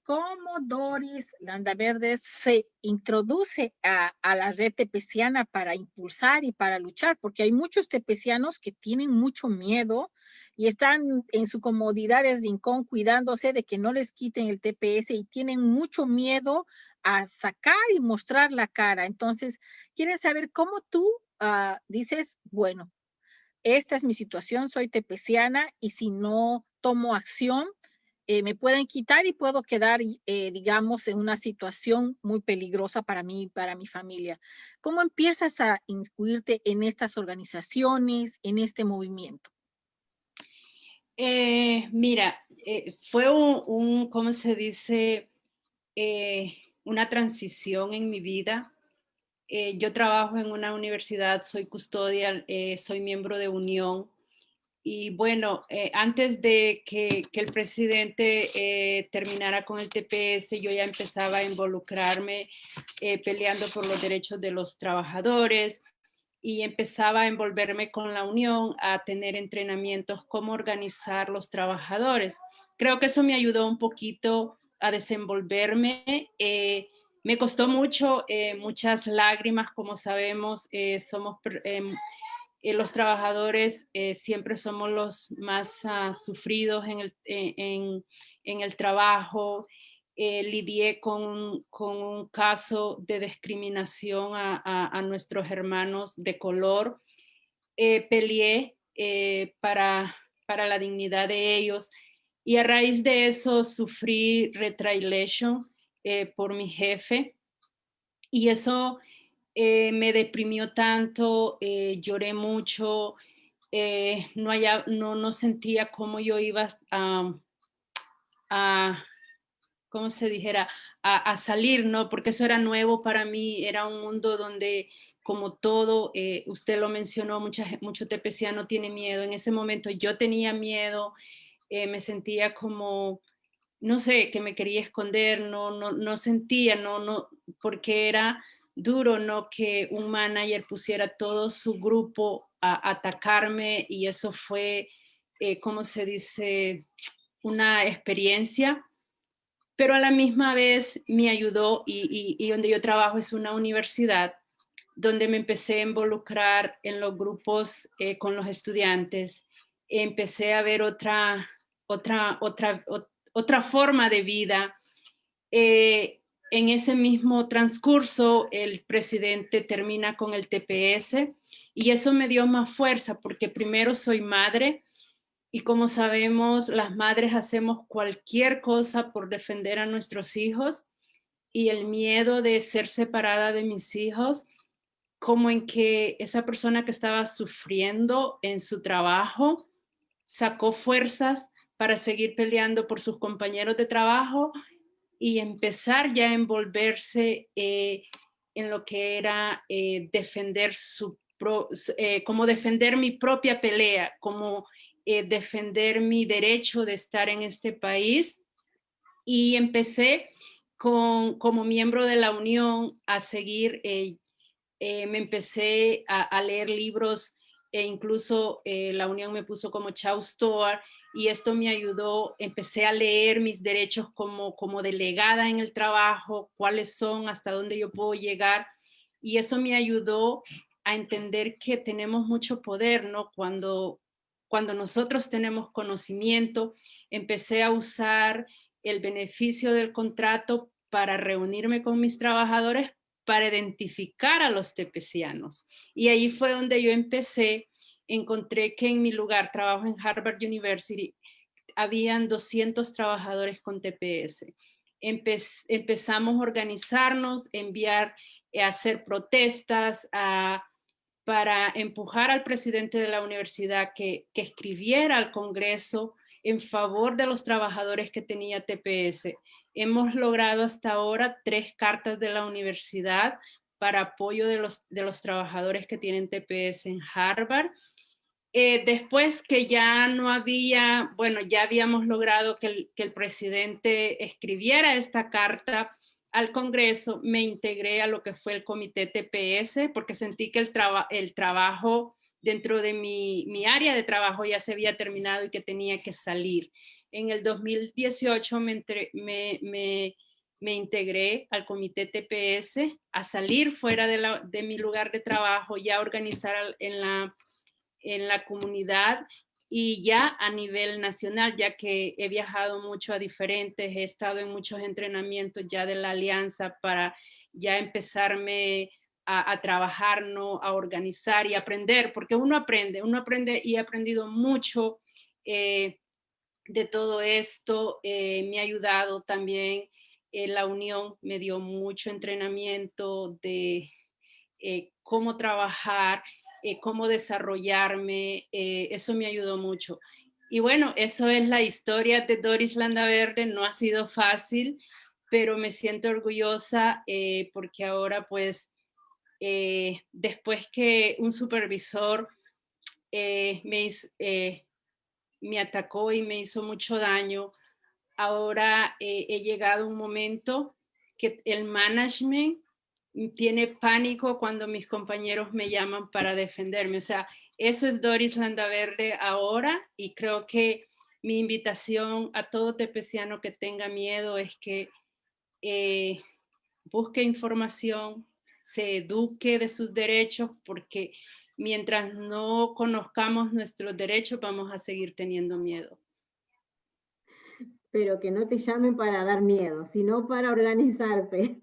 cómo Doris Landaverde se introduce a la red tepeciana para impulsar y para luchar, porque hay muchos tepecianos que tienen mucho miedo y están en su comodidad de rincón cuidándose de que no les quiten el TPS y tienen mucho miedo a sacar y mostrar la cara. Entonces, quieren saber cómo tú dices, bueno, esta es mi situación, soy tepeciana y si no tomo acción, me pueden quitar y puedo quedar, digamos, en una situación muy peligrosa para mí y para mi familia. ¿Cómo empiezas a inscribirte en estas organizaciones, en este movimiento? Mira, fue ¿cómo se dice? Una transición en mi vida. Yo trabajo en una universidad, soy custodia, soy miembro de Unión. Y bueno, antes de que el presidente terminara con el TPS, yo ya empezaba a involucrarme peleando por los derechos de los trabajadores y empezaba a envolverme con la Unión, a tener entrenamientos, cómo organizar los trabajadores. Creo que eso me ayudó un poquito a desenvolverme. Me costó mucho, muchas lágrimas, como sabemos, los trabajadores siempre somos los más sufridos en el trabajo. Lidié con un caso de discriminación a nuestros hermanos de color. Peleé para la dignidad de ellos y a raíz de eso sufrí retaliation por mi jefe y eso me deprimió tanto, lloré mucho, no sentía cómo yo iba a ¿cómo se dijera? A salir, ¿no? Porque eso era nuevo para mí, era un mundo donde, como todo, usted lo mencionó, mucho tepeciano tiene miedo. En ese momento yo tenía miedo, me sentía como, no sé, que me quería esconder, no sentía, porque era duro, ¿no? Que un manager pusiera todo su grupo a atacarme y eso fue, ¿cómo se dice? Una experiencia, pero a la misma vez me ayudó y donde yo trabajo es una universidad donde me empecé a involucrar en los grupos con los estudiantes. Empecé a ver otra forma de vida. En ese mismo transcurso, el presidente termina con el TPS y eso me dio más fuerza porque primero soy madre y como sabemos, las madres hacemos cualquier cosa por defender a nuestros hijos y el miedo de ser separada de mis hijos, como en que esa persona que estaba sufriendo en su trabajo sacó fuerzas para seguir peleando por sus compañeros de trabajo y empezar ya a envolverse en lo que era defender como defender mi propia pelea, como defender mi derecho de estar en este país. Y empecé como miembro de la Unión a seguir, me empecé a leer libros e incluso la Unión me puso como Chau Store y esto me ayudó, empecé a leer mis derechos como delegada en el trabajo, cuáles son, hasta dónde yo puedo llegar y eso me ayudó a entender que tenemos mucho poder, ¿no? Cuando nosotros tenemos conocimiento, empecé a usar el beneficio del contrato para reunirme con mis trabajadores para identificar a los tepecianos. Y ahí fue donde yo empecé, encontré que en mi lugar, trabajo en Harvard University, habían 200 trabajadores con TPS. Empezamos a organizarnos, a hacer protestas, para empujar al presidente de la universidad que escribiera al Congreso en favor de los trabajadores que tenía TPS. Hemos logrado hasta ahora 3 cartas de la universidad para apoyo de los trabajadores que tienen TPS en Harvard. Después que ya no había, bueno, ya habíamos logrado que el presidente escribiera esta carta al Congreso, me integré a lo que fue el comité TPS porque sentí que el trabajo dentro de mi área de trabajo ya se había terminado y que tenía que salir. En el 2018 me integré al comité TPS a salir fuera de mi lugar de trabajo, ya a organizar en la comunidad y ya a nivel nacional, ya que he viajado mucho a diferentes, he estado en muchos entrenamientos ya de la alianza para ya empezarme a trabajar, ¿no? A organizar y aprender, porque uno aprende y he aprendido mucho de todo esto. Me ha ayudado también la unión, me dio mucho entrenamiento de cómo trabajar, cómo desarrollarme, eso me ayudó mucho. Y bueno, eso es la historia de Doris Landaverde. No ha sido fácil, pero me siento orgullosa porque ahora pues después que un supervisor me atacó y me hizo mucho daño, ahora he llegado a un momento que el management tiene pánico cuando mis compañeros me llaman para defenderme. O sea, eso es Doris Landaverde ahora, y creo que mi invitación a todo tepeciano que tenga miedo es que busque información, se eduque de sus derechos, porque mientras no conozcamos nuestros derechos vamos a seguir teniendo miedo. Pero que no te llamen para dar miedo, sino para organizarse.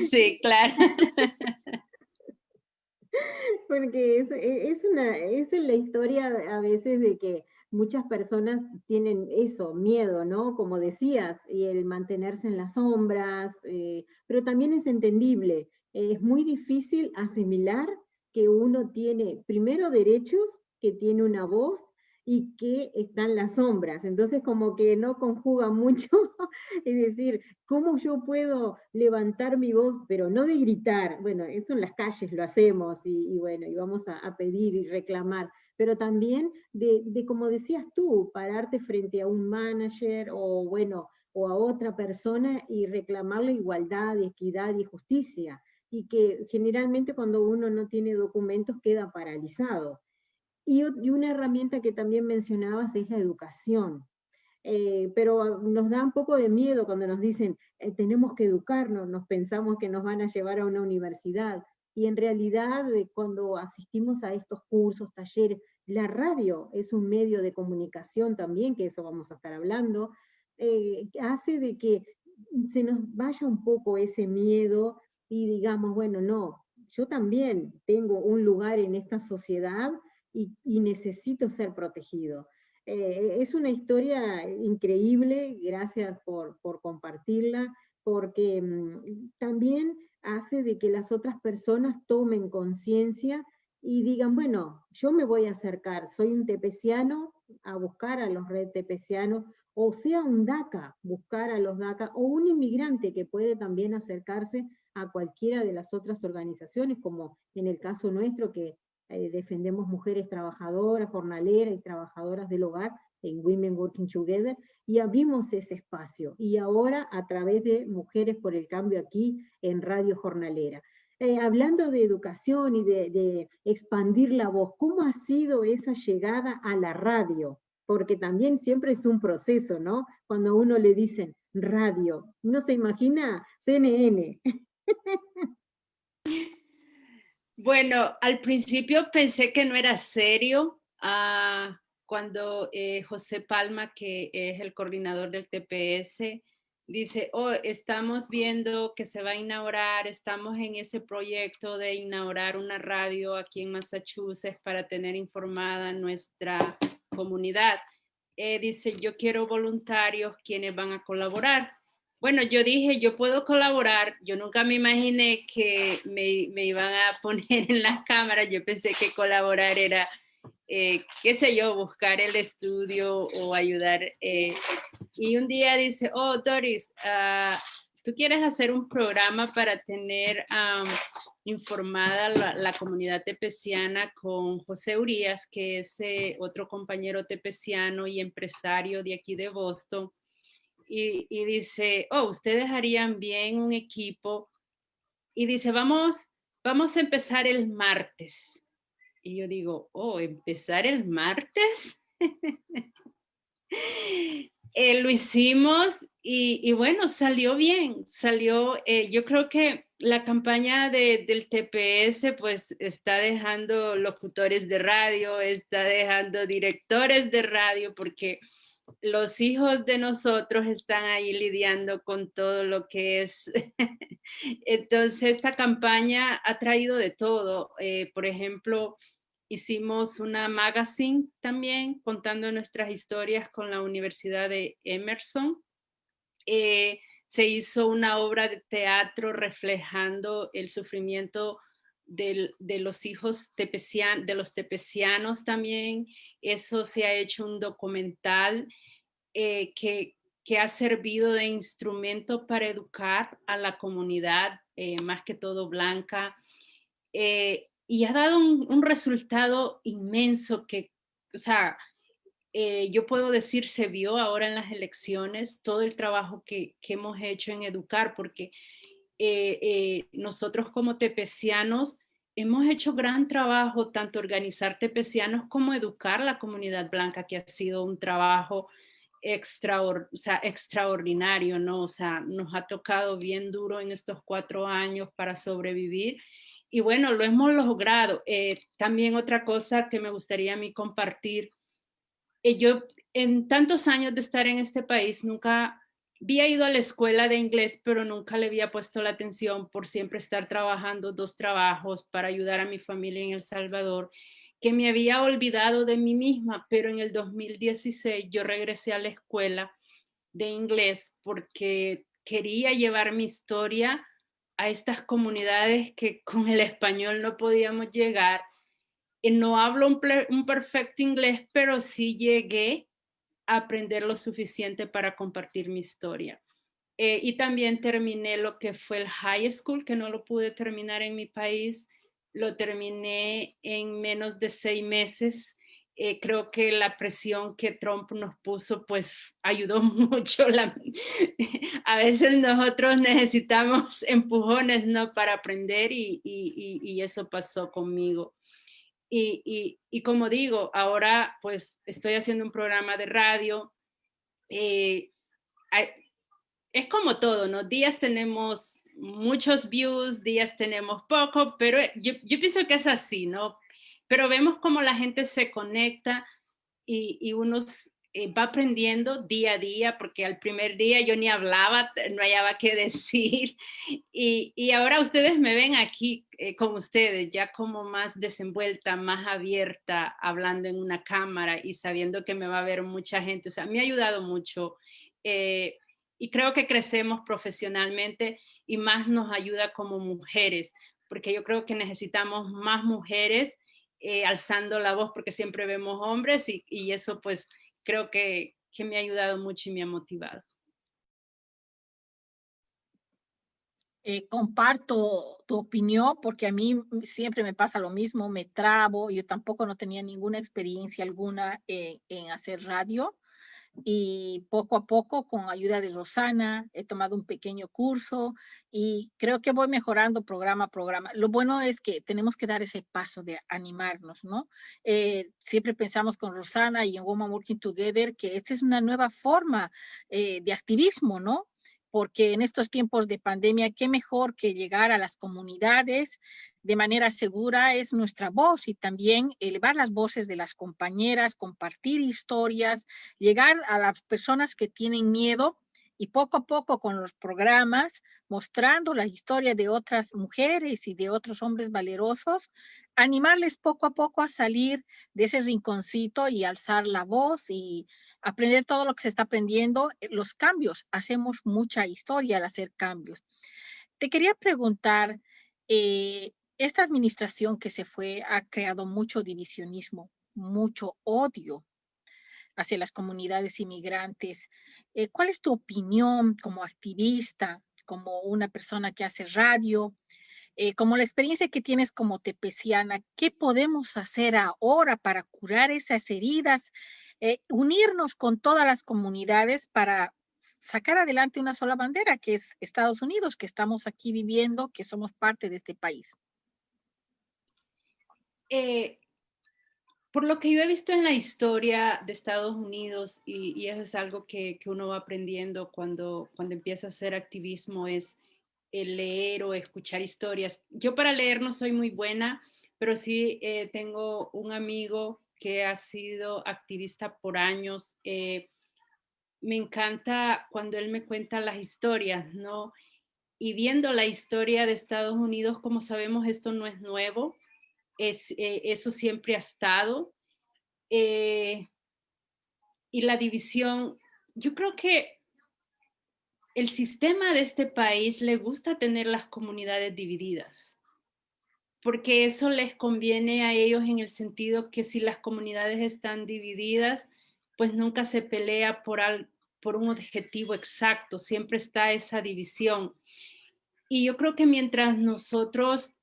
Sí, claro. Porque esa es la historia a veces de que muchas personas tienen eso, miedo, ¿no? Como decías, y el mantenerse en las sombras, pero también es entendible. Es muy difícil asimilar que uno tiene primero derechos, que tiene una voz y que están las sombras. Entonces como que no conjuga mucho, es decir, ¿cómo yo puedo levantar mi voz, pero no de gritar? Bueno, eso en las calles lo hacemos y bueno, y vamos a pedir y reclamar, pero también de como decías tú, pararte frente a un manager o bueno, o a otra persona y reclamarle igualdad, equidad y justicia, y que generalmente cuando uno no tiene documentos queda paralizado. Y una herramienta que también mencionabas es la educación. Pero nos da un poco de miedo cuando nos dicen tenemos que educarnos, nos pensamos que nos van a llevar a una universidad, y en realidad cuando asistimos a estos cursos, talleres, la radio es un medio de comunicación también, que eso vamos a estar hablando, hace de que se nos vaya un poco ese miedo y digamos, bueno, no, yo también tengo un lugar en esta sociedad y necesito ser protegido. Es una historia increíble, gracias por compartirla, porque también hace de que las otras personas tomen conciencia y digan, bueno, yo me voy a acercar, soy un tepeciano, a buscar a los red tepecianos, o sea un DACA, buscar a los DACA, o un inmigrante que puede también acercarse a cualquiera de las otras organizaciones, como en el caso nuestro, que defendemos mujeres trabajadoras, jornaleras y trabajadoras del hogar en Women Working Together, y abrimos ese espacio, y ahora a través de Mujeres por el Cambio aquí en Radio Jornalera. Hablando de educación y de expandir la voz, ¿cómo ha sido esa llegada a la radio? Porque también siempre es un proceso, ¿no? Cuando a uno le dicen radio, uno se imagina CNN. Bueno, al principio pensé que no era serio, cuando José Palma, que es el coordinador del TPS, dice, oh, estamos viendo que se va a inaugurar, estamos en ese proyecto de inaugurar una radio aquí en Massachusetts para tener informada nuestra comunidad. Dice, yo quiero voluntarios quienes van a colaborar. Bueno, yo dije, yo puedo colaborar. Yo nunca me imaginé que me iban a poner en las cámaras. Yo pensé que colaborar era, qué sé yo, buscar el estudio o ayudar. Y un día dice, oh, Doris, ¿tú quieres hacer un programa para tener informada la comunidad tepeciana con José Urías, que es otro compañero tepeciano y empresario de aquí de Boston? Y dice, oh, ustedes harían bien un equipo. Y dice, vamos vamos a empezar el martes. Y yo digo, oh, ¿empezar el martes? Lo hicimos y bueno, salió bien, yo creo que la campaña del TPS pues está dejando locutores de radio, está dejando directores de radio, porque los hijos de nosotros están ahí lidiando con todo lo que es. Entonces, esta campaña ha traído de todo. Por ejemplo, hicimos una magazine también contando nuestras historias con la Universidad de Emerson. Se hizo una obra de teatro reflejando el sufrimiento de los hijos de los tepecianos también. Eso se ha hecho un documental que ha servido de instrumento para educar a la comunidad, más que todo blanca, y ha dado un resultado inmenso que, o sea, yo puedo decir, se vio ahora en las elecciones todo el trabajo que hemos hecho en educar, porque nosotros como tepecianos hemos hecho gran trabajo, tanto organizar tepecianos como educar a la comunidad blanca, que ha sido un trabajo extraordinario, ¿no? O sea, nos ha tocado bien duro en estos 4 años para sobrevivir. Y bueno, lo hemos logrado. También otra cosa que me gustaría a mí compartir, yo en tantos años de estar en este país nunca había ido a la escuela de inglés, pero nunca le había puesto la atención por siempre estar trabajando 2 trabajos para ayudar a mi familia en El Salvador, que me había olvidado de mí misma, pero en el 2016 yo regresé a la escuela de inglés porque quería llevar mi historia a estas comunidades que con el español no podíamos llegar. No hablo un perfecto inglés, pero sí llegué a aprender lo suficiente para compartir mi historia. Y también terminé lo que fue el high school, que no lo pude terminar en mi país. Lo terminé en menos de 6 meses. Creo que la presión que Trump nos puso pues ayudó mucho. A veces nosotros necesitamos empujones, ¿no? Para aprender y eso pasó conmigo. Y como digo, ahora pues estoy haciendo un programa de radio. Es como todo, ¿no? Días tenemos muchos views, días tenemos poco, pero yo pienso que es así, ¿no? Pero vemos cómo la gente se conecta y uno va aprendiendo día a día, porque al primer día yo ni hablaba, no hallaba qué decir, y ahora ustedes me ven aquí con ustedes, ya como más desenvuelta, más abierta, hablando en una cámara y sabiendo que me va a ver mucha gente. O sea, me ha ayudado mucho. Y creo que crecemos profesionalmente y más nos ayuda como mujeres, porque yo creo que necesitamos más mujeres alzando la voz, porque siempre vemos hombres y eso pues creo que me ha ayudado mucho y me ha motivado. Comparto tu opinión porque a mí siempre me pasa lo mismo, me trabo, yo tampoco no tenía ninguna experiencia alguna en hacer radio. Y poco a poco, con ayuda de Rosana, he tomado un pequeño curso y creo que voy mejorando programa a programa. Lo bueno es que tenemos que dar ese paso de animarnos, ¿no? Siempre pensamos con Rosana y en Women Working Together que esta es una nueva forma de activismo, ¿no? Porque en estos tiempos de pandemia, qué mejor que llegar a las comunidades de manera segura es nuestra voz y también elevar las voces de las compañeras, compartir historias, llegar a las personas que tienen miedo y poco a poco con los programas, mostrando la historia de otras mujeres y de otros hombres valerosos, animarles poco a poco a salir de ese rinconcito y alzar la voz y aprender todo lo que se está aprendiendo, los cambios. Hacemos mucha historia al hacer cambios. Te quería preguntar, esta administración que se fue ha creado mucho divisionismo, mucho odio hacia las comunidades inmigrantes. ¿Cuál es tu opinión como activista, como una persona que hace radio, como la experiencia que tienes como tepeciana? ¿Qué podemos hacer ahora para curar esas heridas? Unirnos con todas las comunidades para sacar adelante una sola bandera, que es Estados Unidos, que estamos aquí viviendo, que somos parte de este país. Por lo que yo he visto en la historia de Estados Unidos, y eso es algo que uno va aprendiendo cuando empieza a hacer activismo, es el leer o escuchar historias. Yo para leer no soy muy buena, pero sí tengo un amigo que ha sido activista por años. Me encanta cuando él me cuenta las historias, ¿no? Y viendo la historia de Estados Unidos, como sabemos, esto no es nuevo, eso siempre ha estado. Y la división, yo creo que el sistema de este país le gusta tener las comunidades divididas, porque eso les conviene a ellos en el sentido que si las comunidades están divididas, pues nunca se pelea por un objetivo exacto, siempre está esa división. Y yo creo que mientras nosotros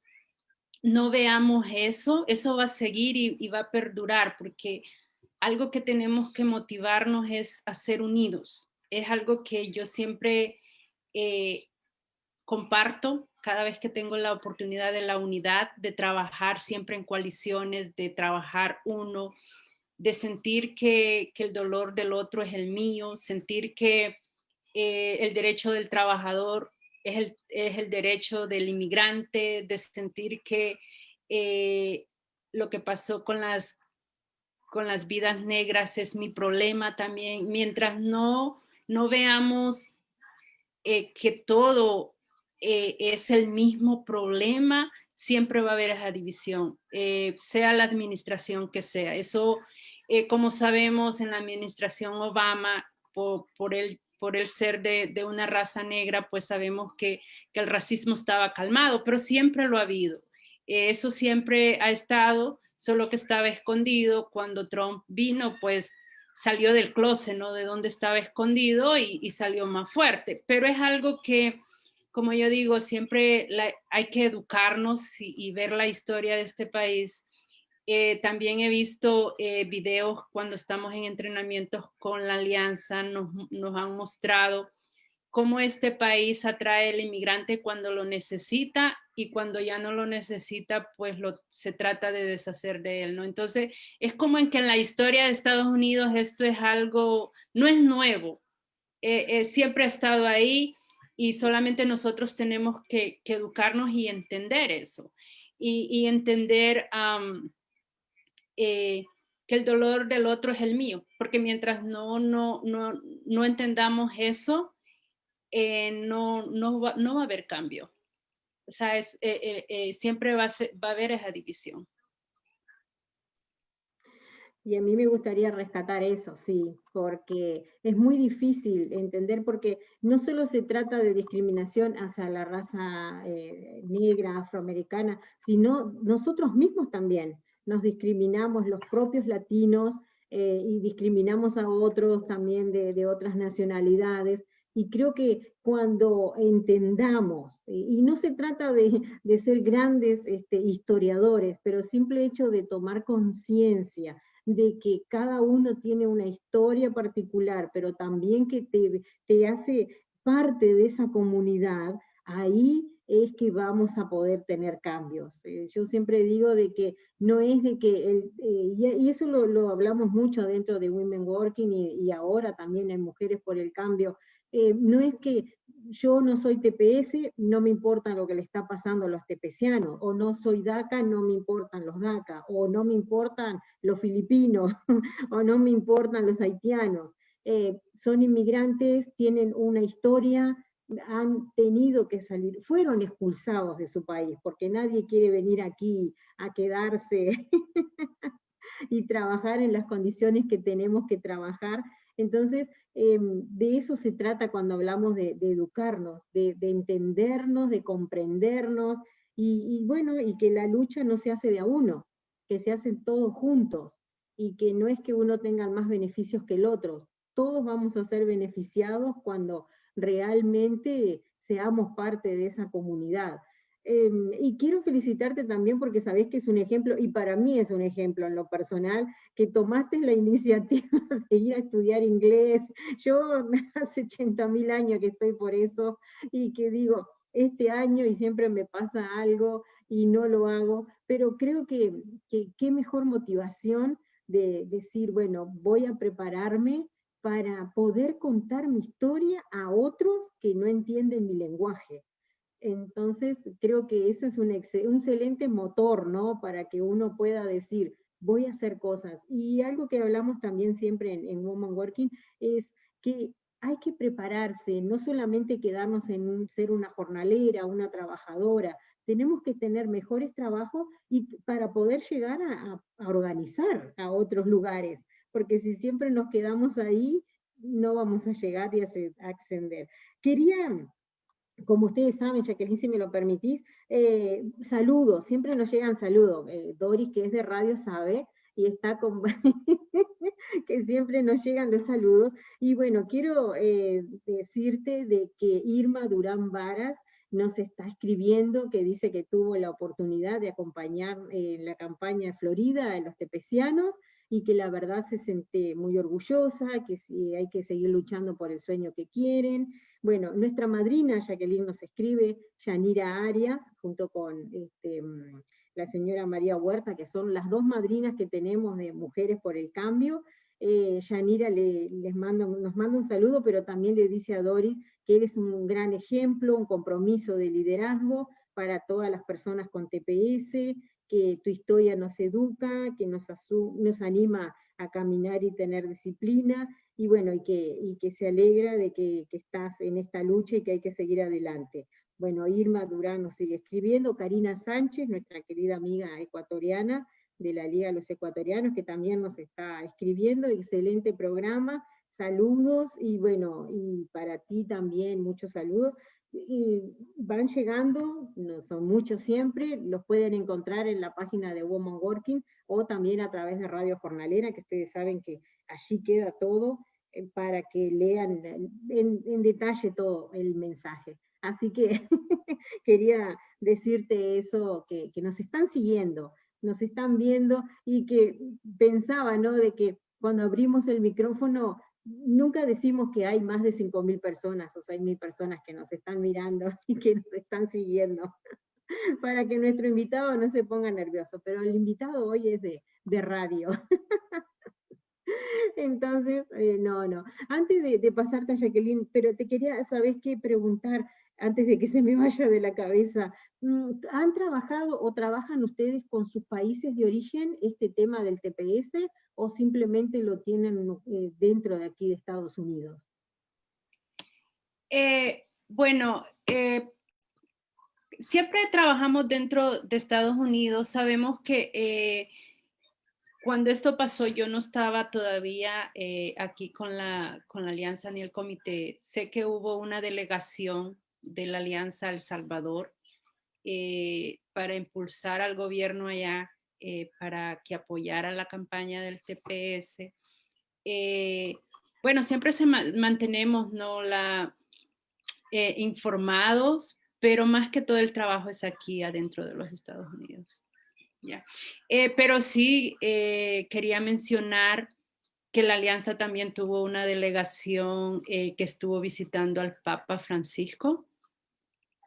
no veamos eso, eso va a seguir y va a perdurar, porque algo que tenemos que motivarnos es a ser unidos. Es algo que yo siempre comparto cada vez que tengo la oportunidad de la unidad, de trabajar siempre en coaliciones, de trabajar uno, de sentir que el dolor del otro es el mío, sentir que el derecho del trabajador es el derecho del inmigrante, de sentir que lo que pasó con las vidas negras es mi problema también. Mientras no veamos que todo es el mismo problema, siempre va a haber esa división, sea la administración que sea. Eso, como sabemos, en la administración Obama, por el ser de una raza negra, pues sabemos que el racismo estaba calmado, pero siempre lo ha habido. Eso siempre ha estado, solo que estaba escondido. Cuando Trump vino, pues salió del closet, ¿no? De donde estaba escondido y salió más fuerte. Pero es algo que, como yo digo, siempre hay que educarnos y ver la historia de este país. También he visto videos cuando estamos en entrenamientos con la Alianza, nos han mostrado cómo este país atrae al inmigrante cuando lo necesita y cuando ya no lo necesita, pues se trata de deshacer de él, ¿no? Entonces, es como en que en la historia de Estados Unidos esto es algo, no es nuevo, siempre ha estado ahí y solamente nosotros tenemos que educarnos y entender eso. Y entender que el dolor del otro es el mío, porque mientras no entendamos eso, no va a haber cambio. O sea, siempre va a haber esa división. Y a mí me gustaría rescatar eso, sí, porque es muy difícil entender, porque no solo se trata de discriminación hacia la raza negra, afroamericana, sino nosotros mismos también nos discriminamos, los propios latinos, y discriminamos a otros también de otras nacionalidades. Y creo que cuando entendamos, y no se trata de ser grandes historiadores, pero simple hecho de tomar conciencia de que cada uno tiene una historia particular, pero también que te hace parte de esa comunidad, ahí es que vamos a poder tener cambios. Yo siempre digo de que no es de que, y eso lo hablamos mucho dentro de Women Working y ahora también en Mujeres por el Cambio, no es que yo no soy TPS, no me importa lo que le está pasando a los tepecianos, o no soy DACA, no me importan los DACA, o no me importan los filipinos, o no me importan los haitianos. Son inmigrantes, tienen una historia, han tenido que salir, fueron expulsados de su país, porque nadie quiere venir aquí a quedarse y trabajar en las condiciones que tenemos que trabajar. Entonces, de eso se trata cuando hablamos de educarnos, de entendernos, de comprendernos, y bueno, y que la lucha no se hace de a uno, que se hacen todos juntos, y que no es que uno tenga más beneficios que el otro, todos vamos a ser beneficiados cuando realmente seamos parte de esa comunidad. Y quiero felicitarte también porque sabés que es un ejemplo, y para mí es un ejemplo en lo personal, que tomaste la iniciativa de ir a estudiar inglés. Yo hace 80.000 años que estoy por eso, y que digo, este año, y siempre me pasa algo, y no lo hago, pero creo que qué mejor motivación de decir, bueno, voy a prepararme para poder contar mi historia a otros que no entienden mi lenguaje. Entonces, creo que ese es un excelente motor, ¿no? Para que uno pueda decir, voy a hacer cosas. Y algo que hablamos también siempre en Woman Working es que hay que prepararse, no solamente quedarnos en ser una jornalera, una trabajadora, tenemos que tener mejores trabajos y para poder llegar a organizar a otros lugares, porque si siempre nos quedamos ahí, no vamos a llegar y a ascender. Quería, como ustedes saben, Jacqueline, si me lo permitís, saludos, siempre nos llegan saludos. Doris, que es de radio, sabe, y está con que siempre nos llegan los saludos. Y bueno, quiero decirte de que Irma Durán Varas nos está escribiendo, que dice que tuvo la oportunidad de acompañar la campaña de Florida de los tepecianos, y que la verdad se siente muy orgullosa, que sí, hay que seguir luchando por el sueño que quieren. Bueno, nuestra madrina, Jacqueline, nos escribe, Yanira Arias, junto con la señora María Huerta, que son las dos madrinas que tenemos de Mujeres por el Cambio. Yanira nos manda un saludo, pero también le dice a Doris que eres un gran ejemplo, un compromiso de liderazgo para todas las personas con TPS, que tu historia nos educa, que nos anima a caminar y tener disciplina, y bueno, y que se alegra de que estás en esta lucha y que hay que seguir adelante. Bueno, Irma Durán nos sigue escribiendo, Karina Sánchez, nuestra querida amiga ecuatoriana de la Liga de los Ecuatorianos, que también nos está escribiendo, excelente programa, saludos, y bueno, y para ti también muchos saludos. Y van llegando, no son muchos siempre, los pueden encontrar en la página de Woman Working, o también a través de Radio Jornalera, que ustedes saben que allí queda todo, para que lean en detalle todo el mensaje. Así que quería decirte eso, que nos están siguiendo, nos están viendo, y que pensaba, ¿no?, de que cuando abrimos el micrófono, nunca decimos que hay más de 5.000 personas o 6.000 personas que nos están mirando y que nos están siguiendo, para que nuestro invitado no se ponga nervioso, pero el invitado hoy es de radio. Entonces, no. Antes de pasarte a Jacqueline, pero te quería, ¿sabes qué?, preguntar, antes de que se me vaya de la cabeza, ¿han trabajado o trabajan ustedes con sus países de origen este tema del TPS, o simplemente lo tienen dentro de aquí de Estados Unidos? Siempre trabajamos dentro de Estados Unidos. Sabemos que cuando esto pasó, yo no estaba todavía aquí con la Alianza ni el comité. Sé que hubo una delegación de la Alianza El Salvador para impulsar al gobierno allá, para que apoyara la campaña del TPS. Bueno, siempre mantenemos, ¿no?, informados, pero más que todo el trabajo es aquí adentro de los Estados Unidos. Yeah. Pero sí quería mencionar que la Alianza también tuvo una delegación que estuvo visitando al Papa Francisco,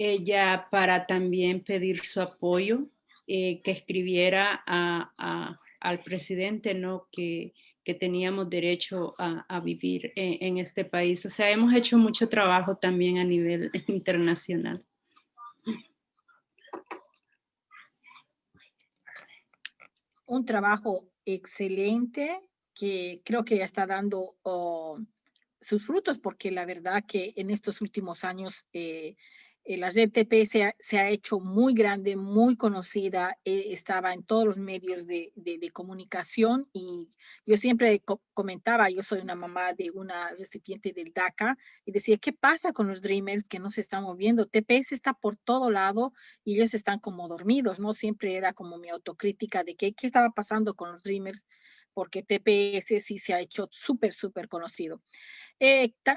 ella para también pedir su apoyo, que escribiera al presidente, ¿no?, que teníamos derecho a vivir en este país. O sea, hemos hecho mucho trabajo también a nivel internacional. Un trabajo excelente que creo que ya está dando sus frutos, porque la verdad que en estos últimos años la red TPS se ha hecho muy grande, muy conocida, estaba en todos los medios de comunicación, y yo siempre comentaba, yo soy una mamá de una recipiente del DACA, y decía, ¿qué pasa con los Dreamers que no se están moviendo? TPS está por todo lado y ellos están como dormidos, ¿no? Siempre era como mi autocrítica de qué estaba pasando con los Dreamers, porque TPS sí se ha hecho súper conocido.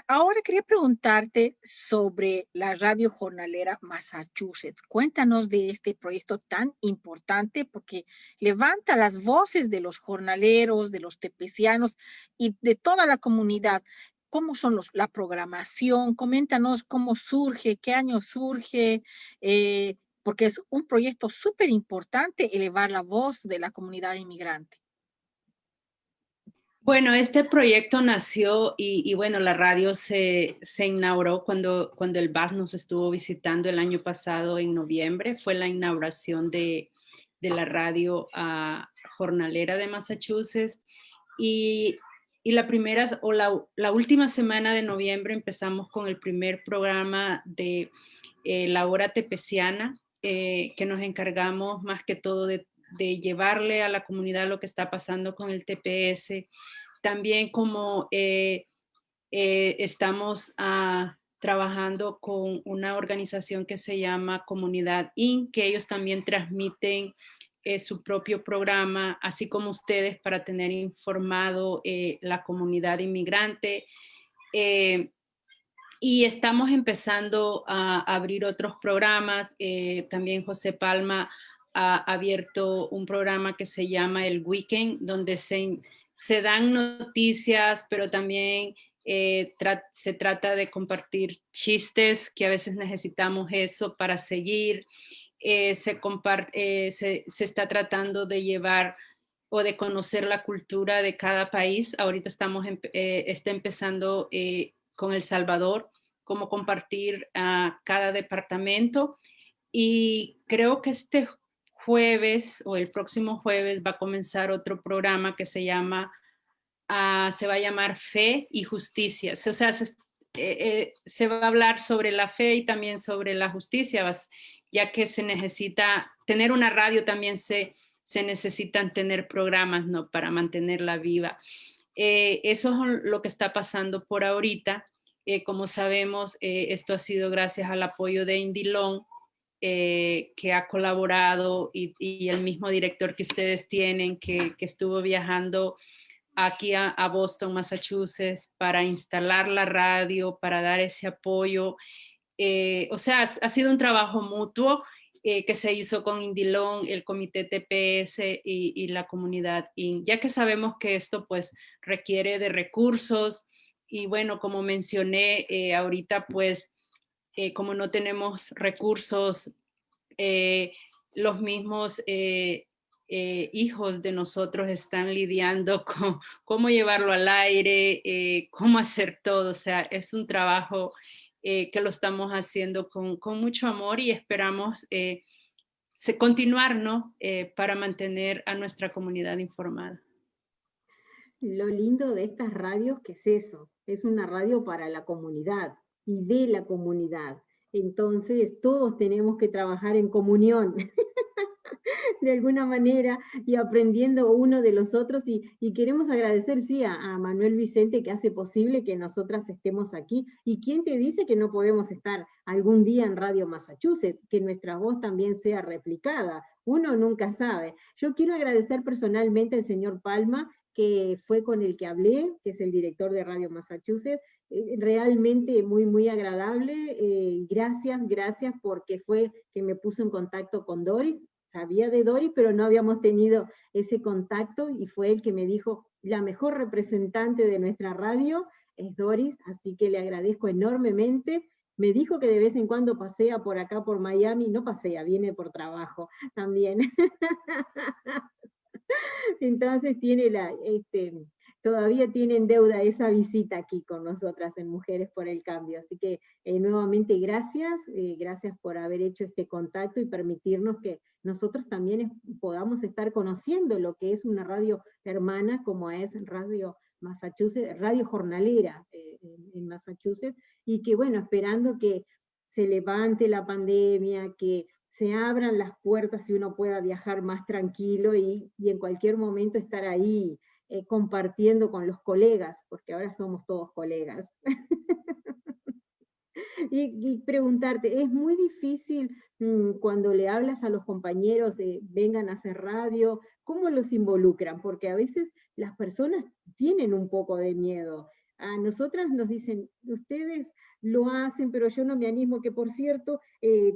Ahora quería preguntarte sobre la Radio Jornalera Massachusetts. Cuéntanos de este proyecto tan importante, porque levanta las voces de los jornaleros, de los tepecianos y de toda la comunidad. ¿Cómo son la programación? Coméntanos cómo surge, qué año surge, porque es un proyecto súper importante elevar la voz de la comunidad inmigrante. Bueno, este proyecto nació y bueno, la radio se inauguró cuando el BAS nos estuvo visitando el año pasado en noviembre. Fue la inauguración de la radio jornalera de Massachusetts. Y la primera o la última semana de noviembre empezamos con el primer programa de la hora tepeciana, que nos encargamos más que todo de llevarle a la comunidad lo que está pasando con el TPS. También como estamos trabajando con una organización que se llama Comunidad Inc., que ellos también transmiten su propio programa, así como ustedes, para tener informado la comunidad inmigrante. Y estamos empezando a abrir otros programas. También José Palma ha abierto un programa que se llama El Weekend, donde se dan noticias, pero también se trata de compartir chistes, que a veces necesitamos eso para seguir. Se está tratando de llevar o de conocer la cultura de cada país. Ahorita está empezando con El Salvador, cómo compartir cada departamento. Y creo que este jueves o el próximo jueves va a comenzar otro programa que se va a llamar Fe y Justicia. O sea, se va a hablar sobre la fe y también sobre la justicia, ya que se necesita tener una radio, también se necesitan tener programas, ¿no?, para mantenerla viva. Eso es lo que está pasando por ahorita. Como sabemos, esto ha sido gracias al apoyo de Indilón, que ha colaborado, y el mismo director que ustedes tienen, que estuvo viajando aquí a Boston, Massachusetts, para instalar la radio, para dar ese apoyo. O sea, ha sido un trabajo mutuo que se hizo con Indilón, el comité TPS y la comunidad IN, ya que sabemos que esto pues requiere de recursos. Y bueno, como mencioné ahorita, pues como no tenemos recursos, los mismos hijos de nosotros están lidiando con cómo llevarlo al aire, cómo hacer todo. O sea, es un trabajo que lo estamos haciendo con mucho amor, y esperamos continuar, ¿no?, para mantener a nuestra comunidad informada. Lo lindo de estas radios, que es eso, es una radio para la comunidad y de la comunidad. Entonces todos tenemos que trabajar en comunión de alguna manera, y aprendiendo uno de los otros, y queremos agradecer, sí, a Manuel Vicente, que hace posible que nosotras estemos aquí. ¿Y quién te dice que no podemos estar algún día en Radio Massachusetts, que nuestra voz también sea replicada? Uno nunca sabe. Yo quiero agradecer personalmente al señor Palma, que fue con el que hablé, que es el director de Radio Massachusetts. Realmente muy, muy agradable. Gracias, porque fue que me puso en contacto con Doris. Sabía de Doris, pero no habíamos tenido ese contacto, y fue él que me dijo: la mejor representante de nuestra radio es Doris, así que le agradezco enormemente. Me dijo que de vez en cuando pasea por acá, por Miami. No pasea, viene por trabajo también. Entonces todavía tiene en deuda esa visita aquí con nosotras en Mujeres por el Cambio. Así que nuevamente gracias por haber hecho este contacto y permitirnos que nosotros también podamos estar conociendo lo que es una radio hermana, como es Radio Massachusetts, radio jornalera en Massachusetts, y que bueno, esperando que se levante la pandemia, que se abran las puertas y uno pueda viajar más tranquilo, y en cualquier momento estar ahí compartiendo con los colegas, porque ahora somos todos colegas. Y preguntarte, ¿es muy difícil cuando le hablas a los compañeros vengan a hacer radio? ¿Cómo los involucran? Porque a veces las personas tienen un poco de miedo. A nosotras nos dicen, ustedes lo hacen, pero yo no me animo, que por cierto,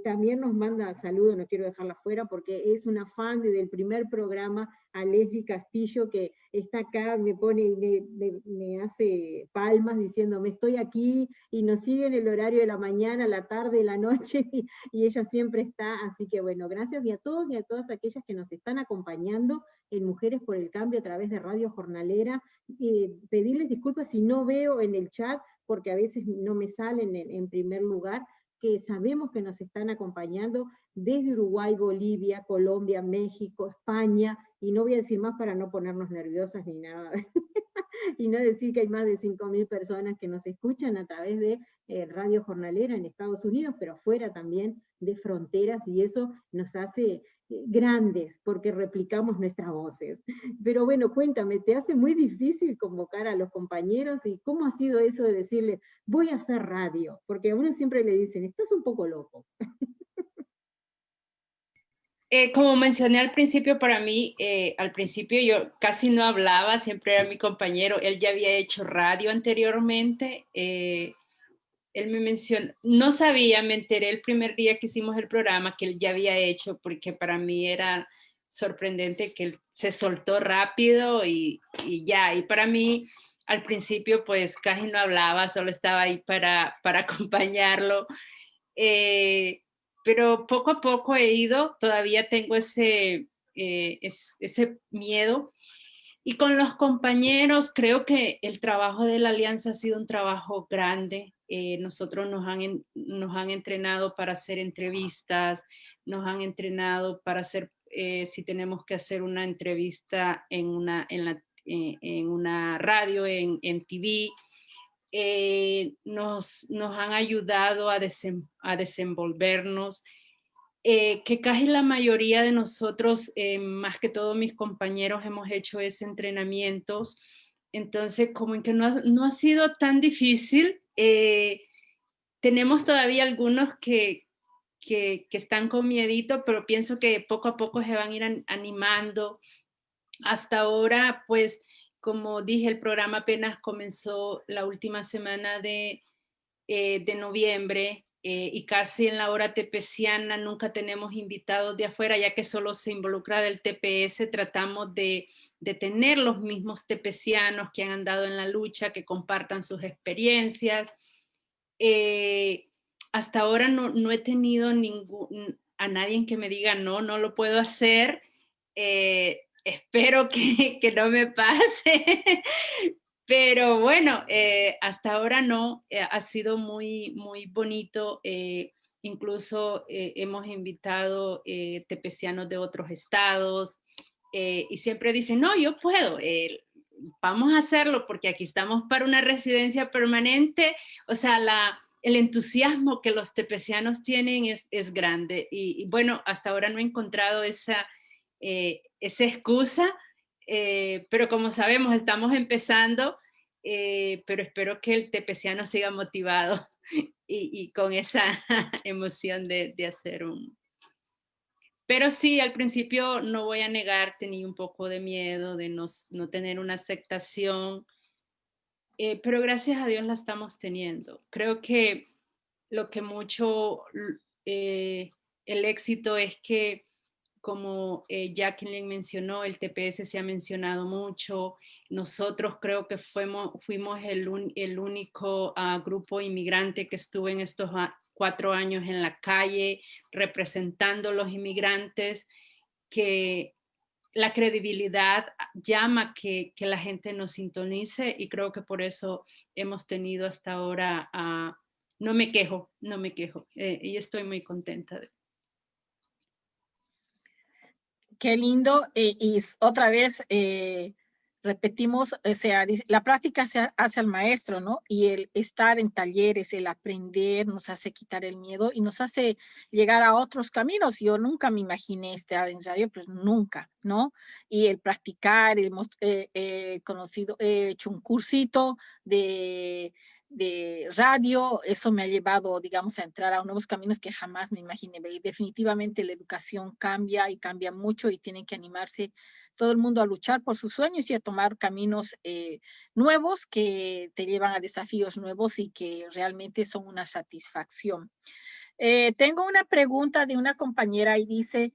también nos manda saludos, no quiero dejarla fuera, porque es una fan desde el primer programa, a Leslie Castillo, que está acá, me pone, me hace palmas diciéndome estoy aquí, y nos sigue en el horario de la mañana, la tarde, la noche, y ella siempre está, así que bueno, gracias, y a todos y a todas aquellas que nos están acompañando en Mujeres por el Cambio a través de Radio Jornalera. Pedirles disculpas si no veo en el chat, porque a veces no me salen en primer lugar, que sabemos que nos están acompañando desde Uruguay, Bolivia, Colombia, México, España, y no voy a decir más para no ponernos nerviosas ni nada, y no decir que hay más de 5.000 personas que nos escuchan a través de Radio Jornalera en Estados Unidos, pero fuera también de fronteras, y eso nos hace grandes, porque replicamos nuestras voces. Pero bueno, cuéntame, ¿te hace muy difícil convocar a los compañeros? ¿Y cómo ha sido eso de decirle, voy a hacer radio? Porque a uno siempre le dicen, estás un poco loco. Como mencioné al principio, para mí, al principio yo casi no hablaba, siempre era mi compañero, él ya había hecho radio anteriormente, él me mencionó, no sabía, me enteré el primer día que hicimos el programa que él ya había hecho, porque para mí era sorprendente que él se soltó rápido y ya, y para mí al principio pues casi no hablaba, solo estaba ahí para acompañarlo, pero poco a poco he ido, todavía tengo ese miedo. Y con los compañeros, creo que el trabajo de la Alianza ha sido un trabajo grande. Nosotros nos han entrenado para hacer entrevistas, nos han entrenado para hacer, si tenemos que hacer una entrevista en una radio, en TV, nos han ayudado a desenvolvernos. Que casi la mayoría de nosotros, más que todos mis compañeros, hemos hecho ese entrenamientos. Entonces, como en que no ha sido tan difícil. Tenemos todavía algunos que están con miedito, pero pienso que poco a poco se van a ir animando. Hasta ahora, pues, como dije, el programa apenas comenzó la última semana de noviembre. Y casi en la hora tepeciana nunca tenemos invitados de afuera, ya que solo se involucra del TPS. Tratamos de tener los mismos tepecianos que han andado en la lucha, que compartan sus experiencias. Hasta ahora no he tenido a nadie que me diga no lo puedo hacer. Espero que no me pase. Pero bueno, hasta ahora no, ha sido muy, muy bonito. Incluso hemos invitado tepecianos de otros estados y siempre dicen, no, yo puedo, vamos a hacerlo porque aquí estamos para una residencia permanente. O sea, el entusiasmo que los tepecianos tienen es grande. Y bueno, hasta ahora no he encontrado esa excusa. Pero como sabemos, estamos empezando, pero espero que el tepeciano siga motivado y con esa emoción de hacer Pero sí, al principio no voy a negar, tenía un poco de miedo de no tener una aceptación, pero gracias a Dios la estamos teniendo. Creo que lo que mucho, el éxito es que, como Jacqueline mencionó, el TPS se ha mencionado mucho. Nosotros creo que fuimos el único grupo inmigrante que estuvo en estos 4 años en la calle representando a los inmigrantes, que la credibilidad llama que la gente nos sintonice, y creo que por eso hemos tenido hasta ahora, no me quejo, y estoy muy contenta de. Qué lindo, y otra vez repetimos, o sea, la práctica se hace al maestro, ¿no? Y el estar en talleres, el aprender, nos hace quitar el miedo y nos hace llegar a otros caminos. Yo nunca me imaginé estar en radio, pues nunca, ¿no? Y el practicar, he hecho un cursito de radio, eso me ha llevado, digamos, a entrar a nuevos caminos que jamás me imaginé. Y definitivamente la educación cambia y cambia mucho, y tienen que animarse todo el mundo a luchar por sus sueños y a tomar caminos nuevos que te llevan a desafíos nuevos y que realmente son una satisfacción. Tengo una pregunta de una compañera y dice,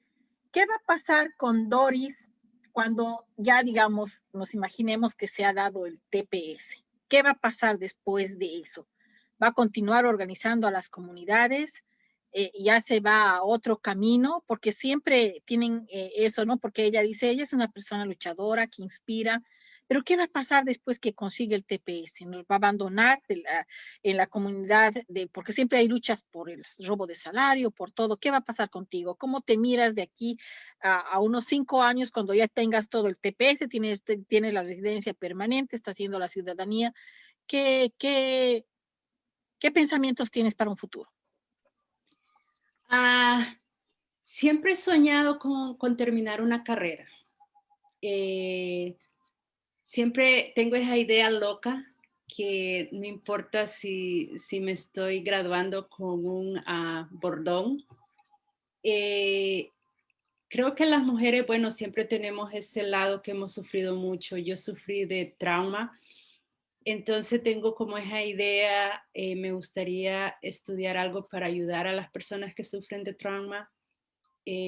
¿qué va a pasar con Doris cuando ya, digamos, nos imaginemos que se ha dado el TPS? ¿Qué va a pasar después de eso? ¿Va a continuar organizando a las comunidades? ¿Ya se va a otro camino? Porque siempre tienen eso, ¿no? Porque ella dice, ella es una persona luchadora que inspira, pero ¿qué va a pasar después que consigue el TPS? ¿Nos va a abandonar en la comunidad? Porque siempre hay luchas por el robo de salario, por todo. ¿Qué va a pasar contigo? ¿Cómo te miras de aquí a unos 5 años cuando ya tengas todo el TPS, tienes la residencia permanente, estás haciendo la ciudadanía? ¿Qué pensamientos tienes para un futuro? Siempre he soñado con terminar una carrera. Siempre tengo esa idea loca que no importa si me estoy graduando con un bordón. Creo que las mujeres, bueno, siempre tenemos ese lado que hemos sufrido mucho. Yo sufrí de trauma. Entonces tengo como esa idea, me gustaría estudiar algo para ayudar a las personas que sufren de trauma,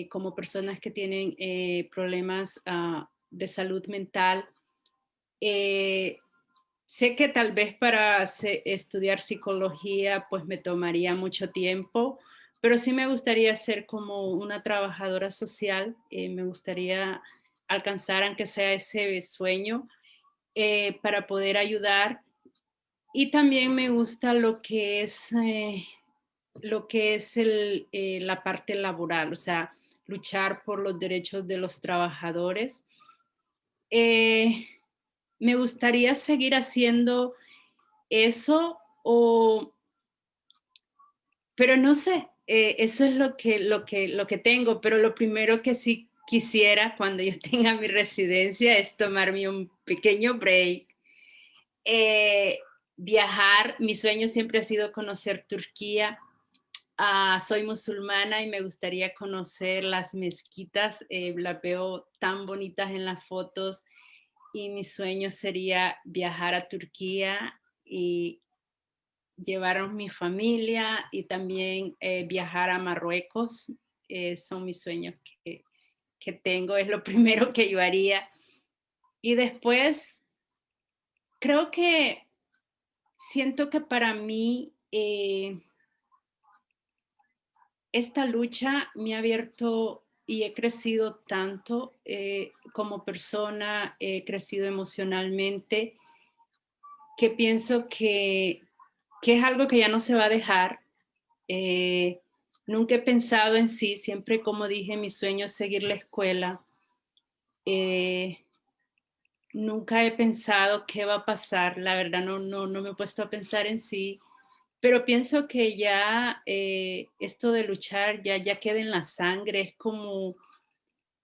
como personas que tienen problemas de salud mental. Sé que tal vez para estudiar psicología pues me tomaría mucho tiempo, pero sí me gustaría ser como una trabajadora social, me gustaría alcanzar aunque sea ese sueño para poder ayudar. Y también me gusta lo que es la parte laboral, o sea, luchar por los derechos de los trabajadores. Me gustaría seguir haciendo eso, pero no sé, eso es lo que tengo, pero lo primero que sí quisiera cuando yo tenga mi residencia es tomarme un pequeño break, viajar. Mi sueño siempre ha sido conocer Turquía. Soy musulmana y me gustaría conocer las mezquitas, las veo tan bonitas en las fotos y mi sueño sería viajar a Turquía y llevar a mi familia y también viajar a Marruecos. Son mis sueños que tengo, es lo primero que yo haría. Y después, creo que siento que para mí esta lucha me ha abierto y he crecido tanto como persona, he crecido emocionalmente, que pienso que es algo que ya no se va a dejar. Nunca he pensado en sí, siempre como dije, mi sueño es seguir la escuela. Nunca he pensado qué va a pasar, la verdad no me he puesto a pensar en sí, pero pienso que ya esto de luchar ya queda en la sangre. Es como,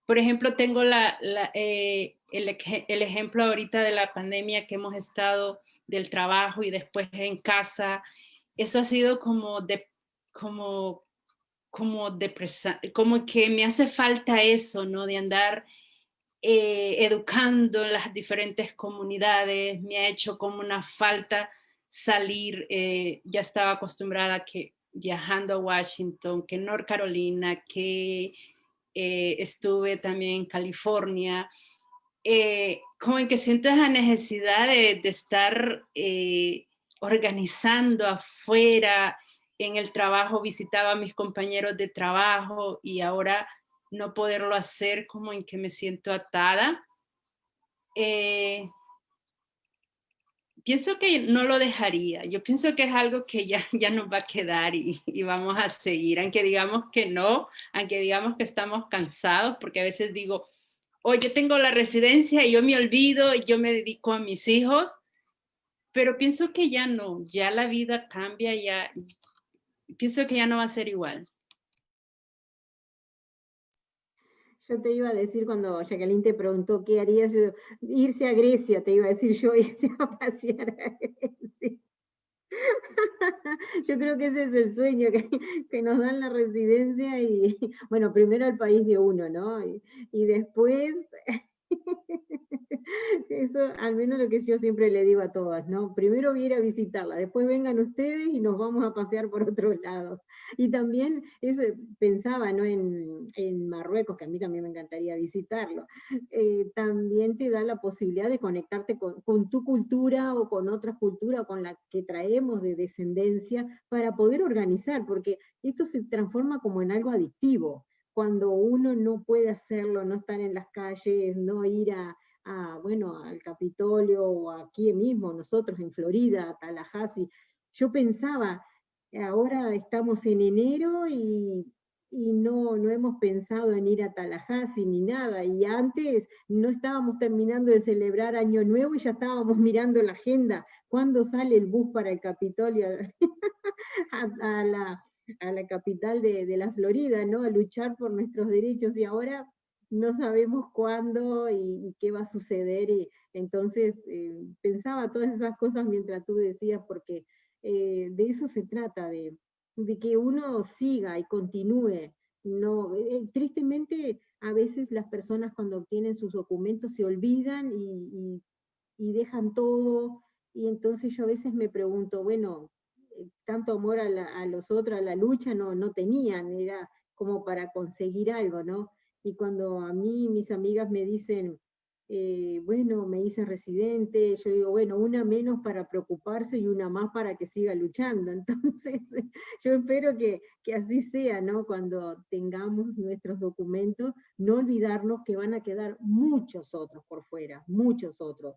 por ejemplo, tengo el ejemplo ahorita de la pandemia que hemos estado del trabajo y después en casa. Eso ha sido como que me hace falta eso, ¿no? De andar educando en las diferentes comunidades. Me ha hecho como una falta salir. Ya estaba acostumbrada que viajando a Washington, que North Carolina, que estuve también en California, como en que siento esa necesidad de estar organizando afuera. En el trabajo visitaba a mis compañeros de trabajo y ahora no poderlo hacer, como en que me siento atada. Pienso que no lo dejaría. Yo pienso que es algo que ya nos va a quedar y vamos a seguir, aunque digamos que no, aunque digamos que estamos cansados, porque a veces digo, yo tengo la residencia y yo me olvido y yo me dedico a mis hijos, pero pienso que ya no, ya la vida cambia, ya pienso que ya no va a ser igual. Yo te iba a decir cuando Jacqueline te preguntó qué harías, irse a Grecia, te iba a decir yo, irse a pasear a Grecia. Yo creo que ese es el sueño, que nos dan la residencia y, bueno, primero el país de uno, ¿no? Y después Eso al menos lo que yo siempre le digo a todas, ¿no? Primero voy a ir a visitarla, después vengan ustedes y nos vamos a pasear por otros lados. Y también eso, pensaba, ¿no? En Marruecos, que a mí también me encantaría visitarlo, también te da la posibilidad de conectarte con tu cultura o con otras culturas o con la que traemos de descendencia para poder organizar, porque esto se transforma como en algo adictivo. Cuando uno no puede hacerlo, no estar en las calles, no ir bueno, al Capitolio o aquí mismo, nosotros en Florida, Tallahassee, yo pensaba, ahora estamos en enero y no hemos pensado en ir a Tallahassee ni nada, y antes no estábamos terminando de celebrar Año Nuevo y ya estábamos mirando la agenda, ¿cuándo sale el bus para el Capitolio a la capital de la Florida, ¿no? A luchar por nuestros derechos, y ahora no sabemos cuándo y qué va a suceder, y entonces pensaba todas esas cosas mientras tú decías, porque de eso se trata, de que uno siga y continúe. No, tristemente, a veces las personas cuando obtienen sus documentos se olvidan y dejan todo, y entonces yo a veces me pregunto, bueno, tanto amor a los otros, a la lucha, no tenían, era como para conseguir algo, ¿no? Y cuando a mí mis amigas me dicen, bueno, me hice residente, yo digo, bueno, una menos para preocuparse y una más para que siga luchando. Entonces, yo espero que así sea, ¿no? Cuando tengamos nuestros documentos, no olvidarnos que van a quedar muchos otros por fuera, muchos otros.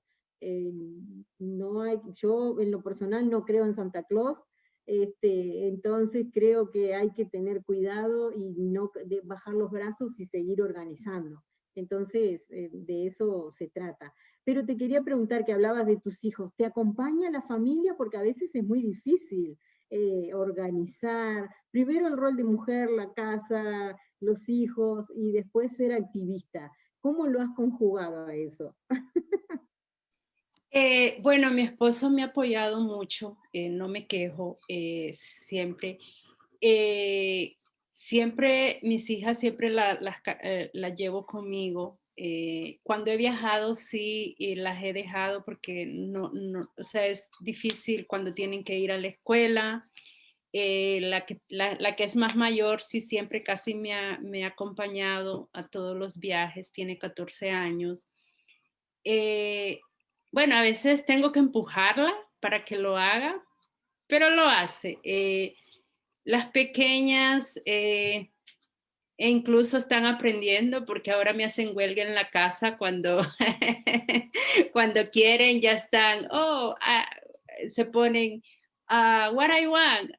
No hay, yo en lo personal no creo en Santa Claus, entonces creo que hay que tener cuidado y no bajar los brazos y seguir organizando. Entonces, de eso se trata. Pero te quería preguntar, que hablabas de tus hijos, ¿te acompaña la familia? Porque a veces es muy difícil organizar, primero el rol de mujer, la casa, los hijos, y después ser activista. ¿Cómo lo has conjugado a eso? Bueno, mi esposo me ha apoyado mucho, no me quejo, siempre. Siempre, mis hijas siempre las llevo conmigo. Cuando he viajado, sí, las he dejado porque o sea, es difícil cuando tienen que ir a la escuela. La que es más mayor, sí, siempre casi me ha acompañado a todos los viajes, tiene 14 años. Bueno, a veces tengo que empujarla para que lo haga, pero lo hace. Las pequeñas incluso están aprendiendo porque ahora me hacen huelga en la casa cuando, cuando quieren, ya están, se ponen, what I want.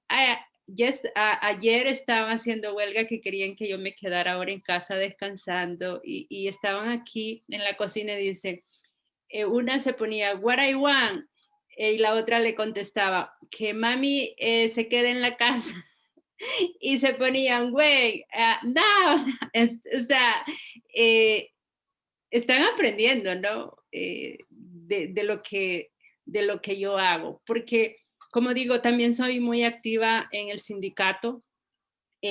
Ayer estaban haciendo huelga que querían que yo me quedara ahora en casa descansando y estaban aquí en la cocina y dicen, una se ponía, what I want, y la otra le contestaba, que mami se quede en la casa. Y se ponían, güey, no, o sea, están aprendiendo, ¿no? De lo que yo hago, porque, como digo, también soy muy activa en el sindicato.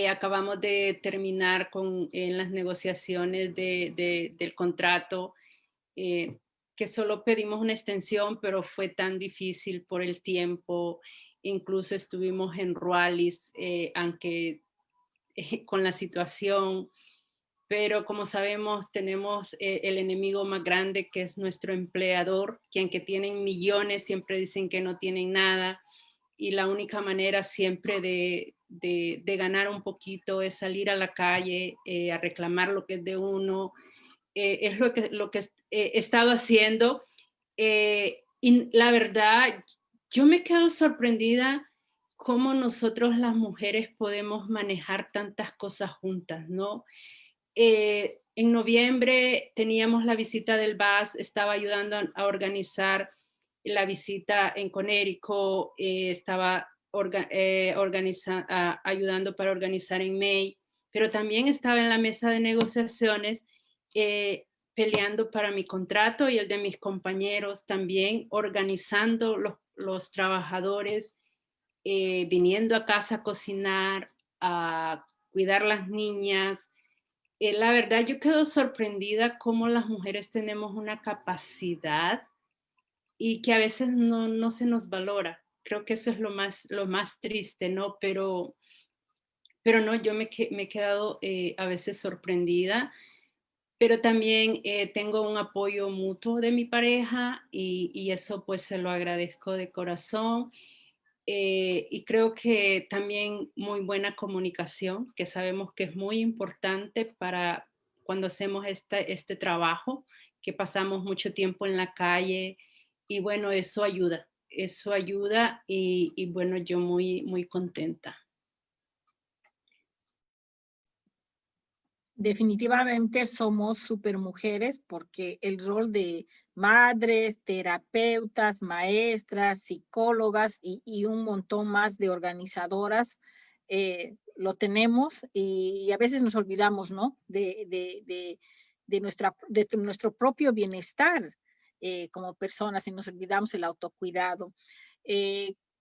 Acabamos de terminar en las negociaciones del contrato, que solo pedimos una extensión, pero fue tan difícil por el tiempo. Incluso estuvimos en Rualis, aunque con la situación, pero como sabemos tenemos el enemigo más grande, que es nuestro empleador, que aunque tienen millones siempre dicen que no tienen nada, y la única manera siempre de ganar un poquito es salir a la calle a reclamar lo que es de uno. Es lo que he estado haciendo, y la verdad yo me quedo sorprendida cómo nosotros las mujeres podemos manejar tantas cosas juntas, ¿no? En noviembre teníamos la visita del BAS, estaba ayudando a organizar la visita en Connecticut, estaba ayudando para organizar en May, pero también estaba en la mesa de negociaciones peleando para mi contrato y el de mis compañeros, también organizando los trabajadores, viniendo a casa a cocinar, a cuidar las niñas. La verdad, yo quedo sorprendida cómo las mujeres tenemos una capacidad y que a veces no se nos valora. Creo que eso es lo más triste, ¿no? Pero no, yo me he quedado a veces sorprendida, pero también tengo un apoyo mutuo de mi pareja y eso pues se lo agradezco de corazón. Y creo que también muy buena comunicación, que sabemos que es muy importante para cuando hacemos este trabajo, que pasamos mucho tiempo en la calle y bueno, eso ayuda y bueno, yo muy contenta. Definitivamente somos supermujeres porque el rol de madres, terapeutas, maestras, psicólogas y un montón más de organizadoras lo tenemos y a veces nos olvidamos, ¿no? De nuestro propio bienestar como personas y nos olvidamos el autocuidado.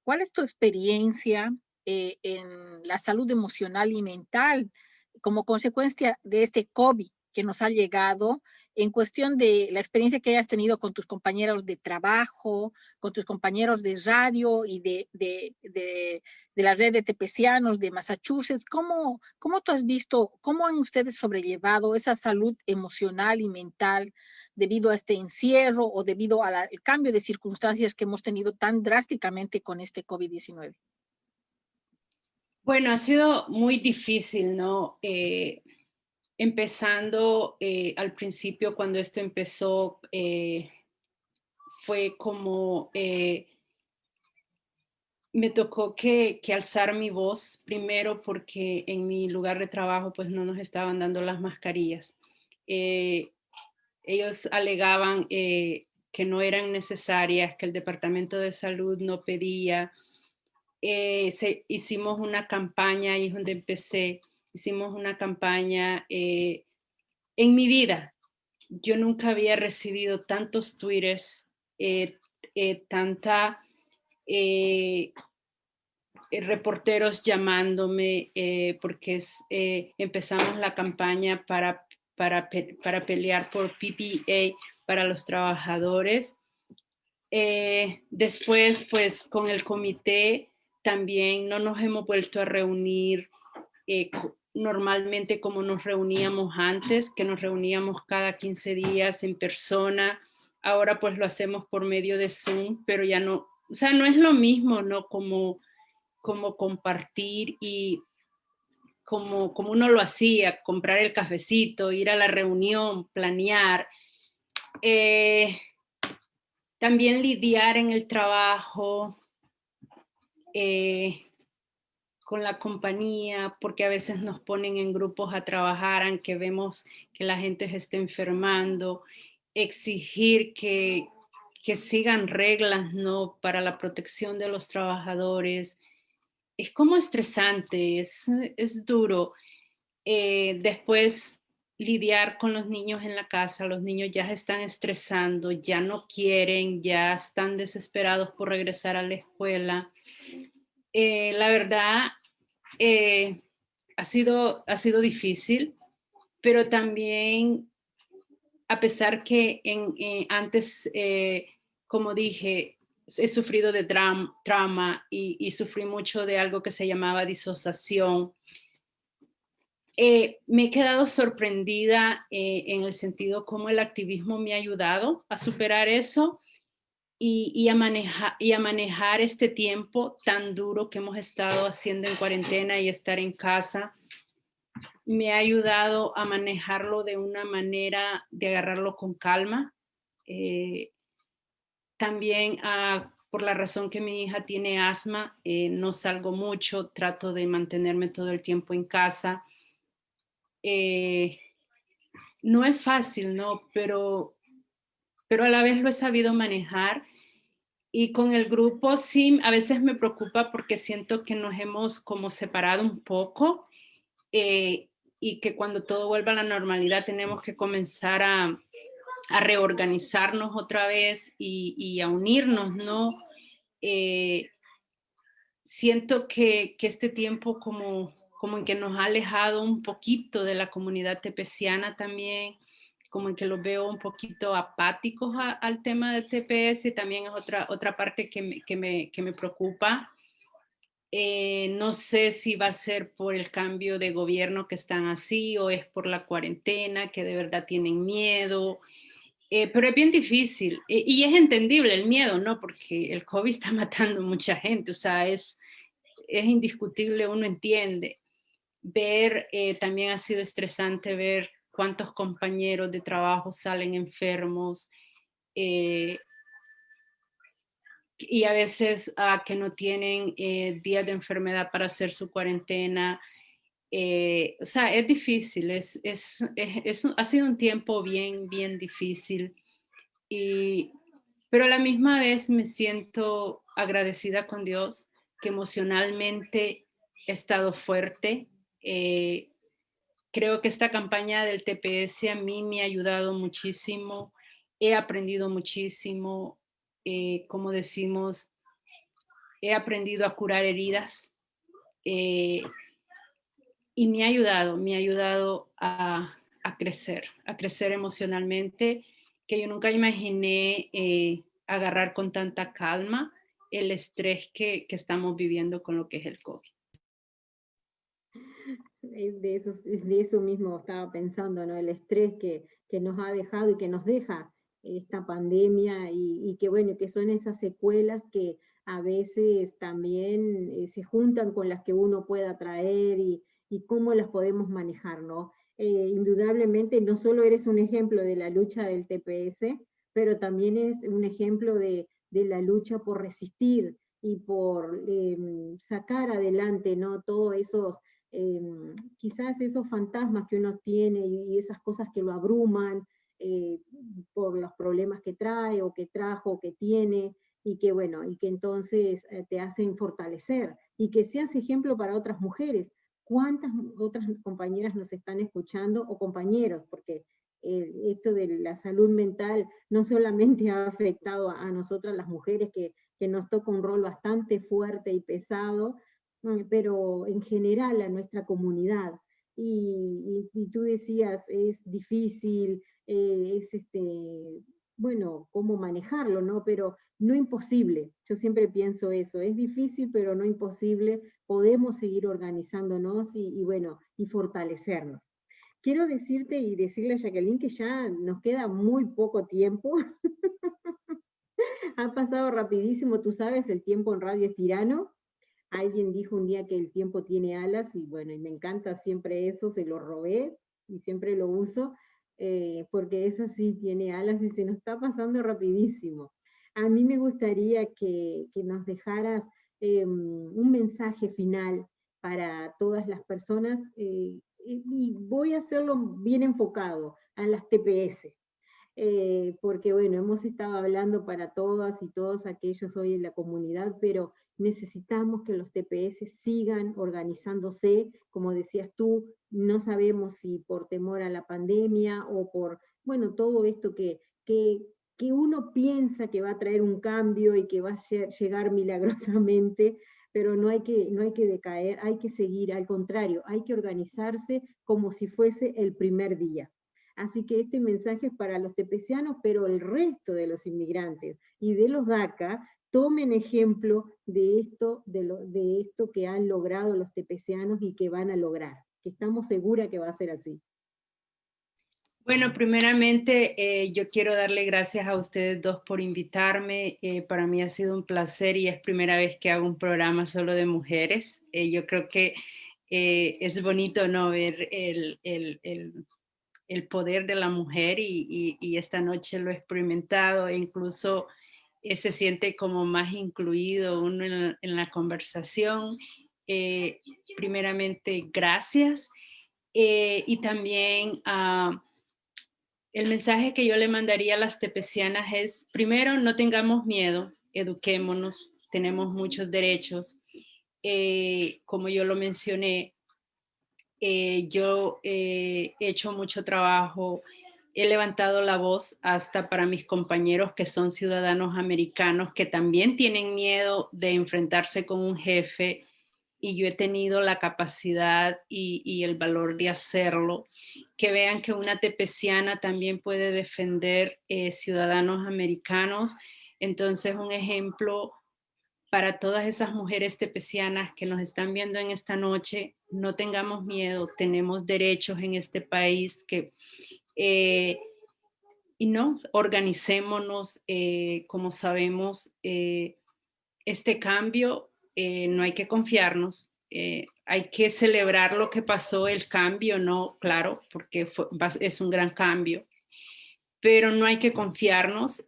¿Cuál es tu experiencia en la salud emocional y mental como consecuencia de este COVID que nos ha llegado, en cuestión de la experiencia que hayas tenido con tus compañeros de trabajo, con tus compañeros de radio y de la red de tepecianos de Massachusetts? ¿Cómo tú has visto, cómo han ustedes sobrellevado esa salud emocional y mental debido a este encierro o debido al cambio de circunstancias que hemos tenido tan drásticamente con este COVID-19? Bueno, ha sido muy difícil, ¿no? Empezando al principio, cuando esto empezó, fue como me tocó que alzar mi voz primero porque en mi lugar de trabajo pues no nos estaban dando las mascarillas. Ellos alegaban que no eran necesarias, que el Departamento de Salud no pedía. Hicimos una campaña, ahí es donde empecé, hicimos una campaña en mi vida. Yo nunca había recibido tantos twitters, reporteros llamándome porque empezamos la campaña para pelear por PPA para los trabajadores. Después, pues con el comité también no nos hemos vuelto a reunir normalmente como nos reuníamos antes, que nos reuníamos cada 15 días en persona. Ahora pues lo hacemos por medio de Zoom, pero ya no, o sea, no es lo mismo, ¿no? Como compartir y como uno lo hacía, comprar el cafecito, ir a la reunión, planear. También lidiar en el trabajo con la compañía, porque a veces nos ponen en grupos a trabajar, aunque vemos que la gente se está enfermando, exigir que sigan reglas, ¿no? Para la protección de los trabajadores. Es como estresante, es duro. Después lidiar con los niños en la casa, los niños ya se están estresando, ya no quieren, ya están desesperados por regresar a la escuela. La verdad, ha sido difícil, pero también, a pesar que antes, como dije, he sufrido de trauma y sufrí mucho de algo que se llamaba disociación. Me he quedado sorprendida en el sentido cómo el activismo me ha ayudado a superar eso y a manejar este tiempo tan duro que hemos estado haciendo en cuarentena y estar en casa. Me ha ayudado a manejarlo de una manera de agarrarlo con calma. También por la razón que mi hija tiene asma, no salgo mucho, trato de mantenerme todo el tiempo en casa. No es fácil, ¿no? Pero a la vez lo he sabido manejar. Y con el grupo sí, a veces me preocupa porque siento que nos hemos como separado un poco y que cuando todo vuelva a la normalidad tenemos que comenzar a reorganizarnos otra vez y a unirnos, ¿no? Siento que este tiempo como como en que nos ha alejado un poquito de la comunidad tepeciana también, como en que los veo un poquito apáticos al tema del TPS, también es otra parte que me preocupa. No sé si va a ser por el cambio de gobierno que están así o es por la cuarentena, que de verdad tienen miedo. Pero es bien difícil y es entendible el miedo, ¿no? Porque el COVID está matando mucha gente, o sea, es indiscutible, uno entiende. También ha sido estresante ver cuántos compañeros de trabajo salen enfermos y a veces que no tienen días de enfermedad para hacer su cuarentena. O sea, es difícil, ha sido un tiempo bien difícil. Pero a la misma vez me siento agradecida con Dios que emocionalmente he estado fuerte. Creo que esta campaña del TPS a mí me ha ayudado muchísimo, he aprendido muchísimo, como decimos, he aprendido a curar heridas y me ha ayudado a crecer emocionalmente, que yo nunca imaginé agarrar con tanta calma el estrés que estamos viviendo con lo que es el COVID. De eso mismo estaba pensando, ¿no? El estrés que nos ha dejado y que nos deja esta pandemia y que bueno, que son esas secuelas que a veces también se juntan con las que uno pueda traer y cómo las podemos manejar, ¿no? Indudablemente no solo eres un ejemplo de la lucha del TPS, pero también es un ejemplo de la lucha por resistir y por sacar adelante, ¿no? Todos esos quizás esos fantasmas que uno tiene y esas cosas que lo abruman por los problemas que trae o que trajo o que tiene, y que bueno, y que entonces te hacen fortalecer y que seas ejemplo para otras mujeres. ¿Cuántas otras compañeras nos están escuchando o compañeros? Porque esto de la salud mental no solamente ha afectado a nosotras las mujeres que nos toca un rol bastante fuerte y pesado, pero en general a nuestra comunidad. Y tú decías, es difícil, bueno, cómo manejarlo, ¿no? Pero no imposible, yo siempre pienso eso, es difícil pero no imposible, podemos seguir organizándonos y bueno, y fortalecernos. Quiero decirte y decirle a Jacqueline que ya nos queda muy poco tiempo. Ha pasado rapidísimo, tú sabes, el tiempo en radio es tirano. Alguien dijo un día que el tiempo tiene alas y bueno, y me encanta siempre eso, se lo robé y siempre lo uso, porque eso sí tiene alas y se nos está pasando rapidísimo. A mí me gustaría que nos dejaras un mensaje final para todas las personas, y voy a hacerlo bien enfocado a las TPS. Porque bueno, hemos estado hablando para todas y todos aquellos hoy en la comunidad, pero necesitamos que los TPS sigan organizándose, como decías tú, no sabemos si por temor a la pandemia o por, bueno, todo esto que uno piensa que va a traer un cambio y que va a llegar milagrosamente, pero no hay que decaer, hay que seguir, al contrario, hay que organizarse como si fuese el primer día. Así que este mensaje es para los tepecianos, pero el resto de los inmigrantes y de los DACA, tomen ejemplo de esto que han logrado los tepecianos y que van a lograr, que estamos seguras que va a ser así. Bueno, primeramente yo quiero darle gracias a ustedes dos por invitarme. Para mí ha sido un placer y es primera vez que hago un programa solo de mujeres. Yo creo que es bonito, ¿no?, ver el poder de la mujer y esta noche lo he experimentado e incluso se siente como más incluido uno en la conversación. Primeramente, gracias. Y también el mensaje que yo le mandaría a las tepecianas es, primero, no tengamos miedo, eduquémonos, tenemos muchos derechos. Como yo lo mencioné, yo he hecho mucho trabajo, he levantado la voz hasta para mis compañeros que son ciudadanos americanos que también tienen miedo de enfrentarse con un jefe y yo he tenido la capacidad y el valor de hacerlo, que vean que una tepeciana también puede defender ciudadanos americanos. Entonces, un ejemplo para todas esas mujeres tepecianas que nos están viendo en esta noche: no tengamos miedo, tenemos derechos en este país, y no, organicémonos. Como sabemos, este cambio, no hay que confiarnos, hay que celebrar lo que pasó, el cambio, ¿no? Claro, porque es un gran cambio, pero no hay que confiarnos.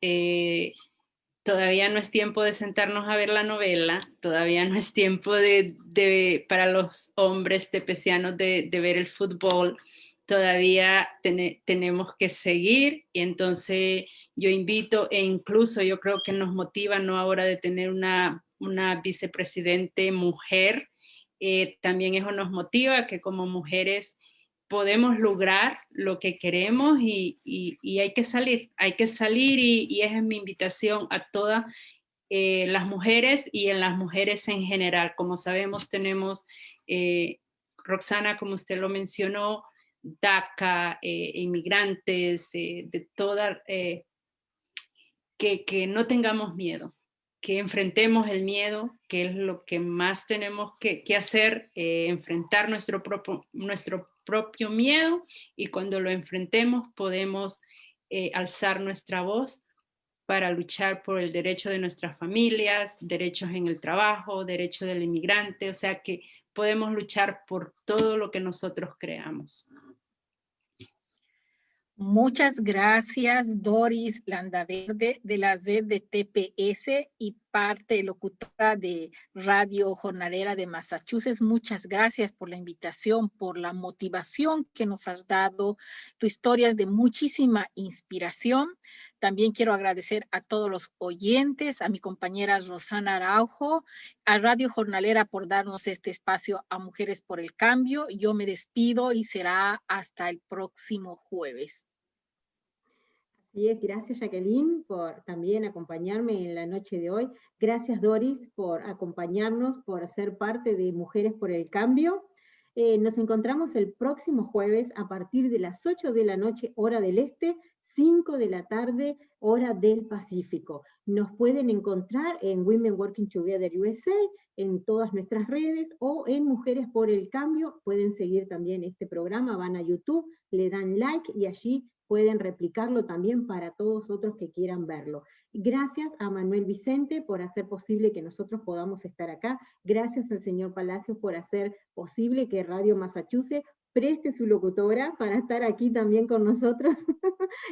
Todavía no es tiempo de sentarnos a ver la novela, todavía no es tiempo para los hombres tepecianos de ver el fútbol, todavía tenemos que seguir. Y entonces yo invito, e incluso yo creo que nos motiva, ¿no?, ahora de tener una vicepresidente mujer, también eso nos motiva, que como mujeres podemos lograr lo que queremos, y hay que salir, y esa es mi invitación a todas las mujeres y en las mujeres en general. Como sabemos, tenemos, Roxana, como usted lo mencionó, DACA, inmigrantes, de toda, que no tengamos miedo, que enfrentemos el miedo, que es lo que más tenemos que hacer, enfrentar nuestro propio miedo, y cuando lo enfrentemos podemos alzar nuestra voz para luchar por el derecho de nuestras familias, derechos en el trabajo, derecho del inmigrante, o sea que podemos luchar por todo lo que nosotros creamos. Muchas gracias, Doris Landaverde, de la red de TPS y parte locutora de Radio Jornalera de Massachusetts. Muchas gracias por la invitación, por la motivación que nos has dado. Tu historia es de muchísima inspiración. También quiero agradecer a todos los oyentes, a mi compañera Rosana Araujo, a Radio Jornalera por darnos este espacio a Mujeres por el Cambio. Yo me despido y será hasta el próximo jueves. Así es, gracias Jacqueline por también acompañarme en la noche de hoy. Gracias Doris por acompañarnos, por ser parte de Mujeres por el Cambio. Nos encontramos el próximo jueves a partir de las 8 de la noche, hora del este, 5 de la tarde, hora del Pacífico. Nos pueden encontrar en Women Working Together USA, en todas nuestras redes, o en Mujeres por el Cambio. Pueden seguir también este programa, van a YouTube, le dan like y allí pueden replicarlo también para todos otros que quieran verlo. Gracias a Manuel Vicente por hacer posible que nosotros podamos estar acá. Gracias al señor Palacios por hacer posible que Radio Massachusetts preste su locutora para estar aquí también con nosotros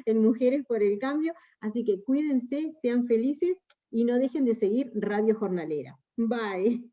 en Mujeres por el Cambio. Así que cuídense, sean felices y no dejen de seguir Radio Jornalera. Bye.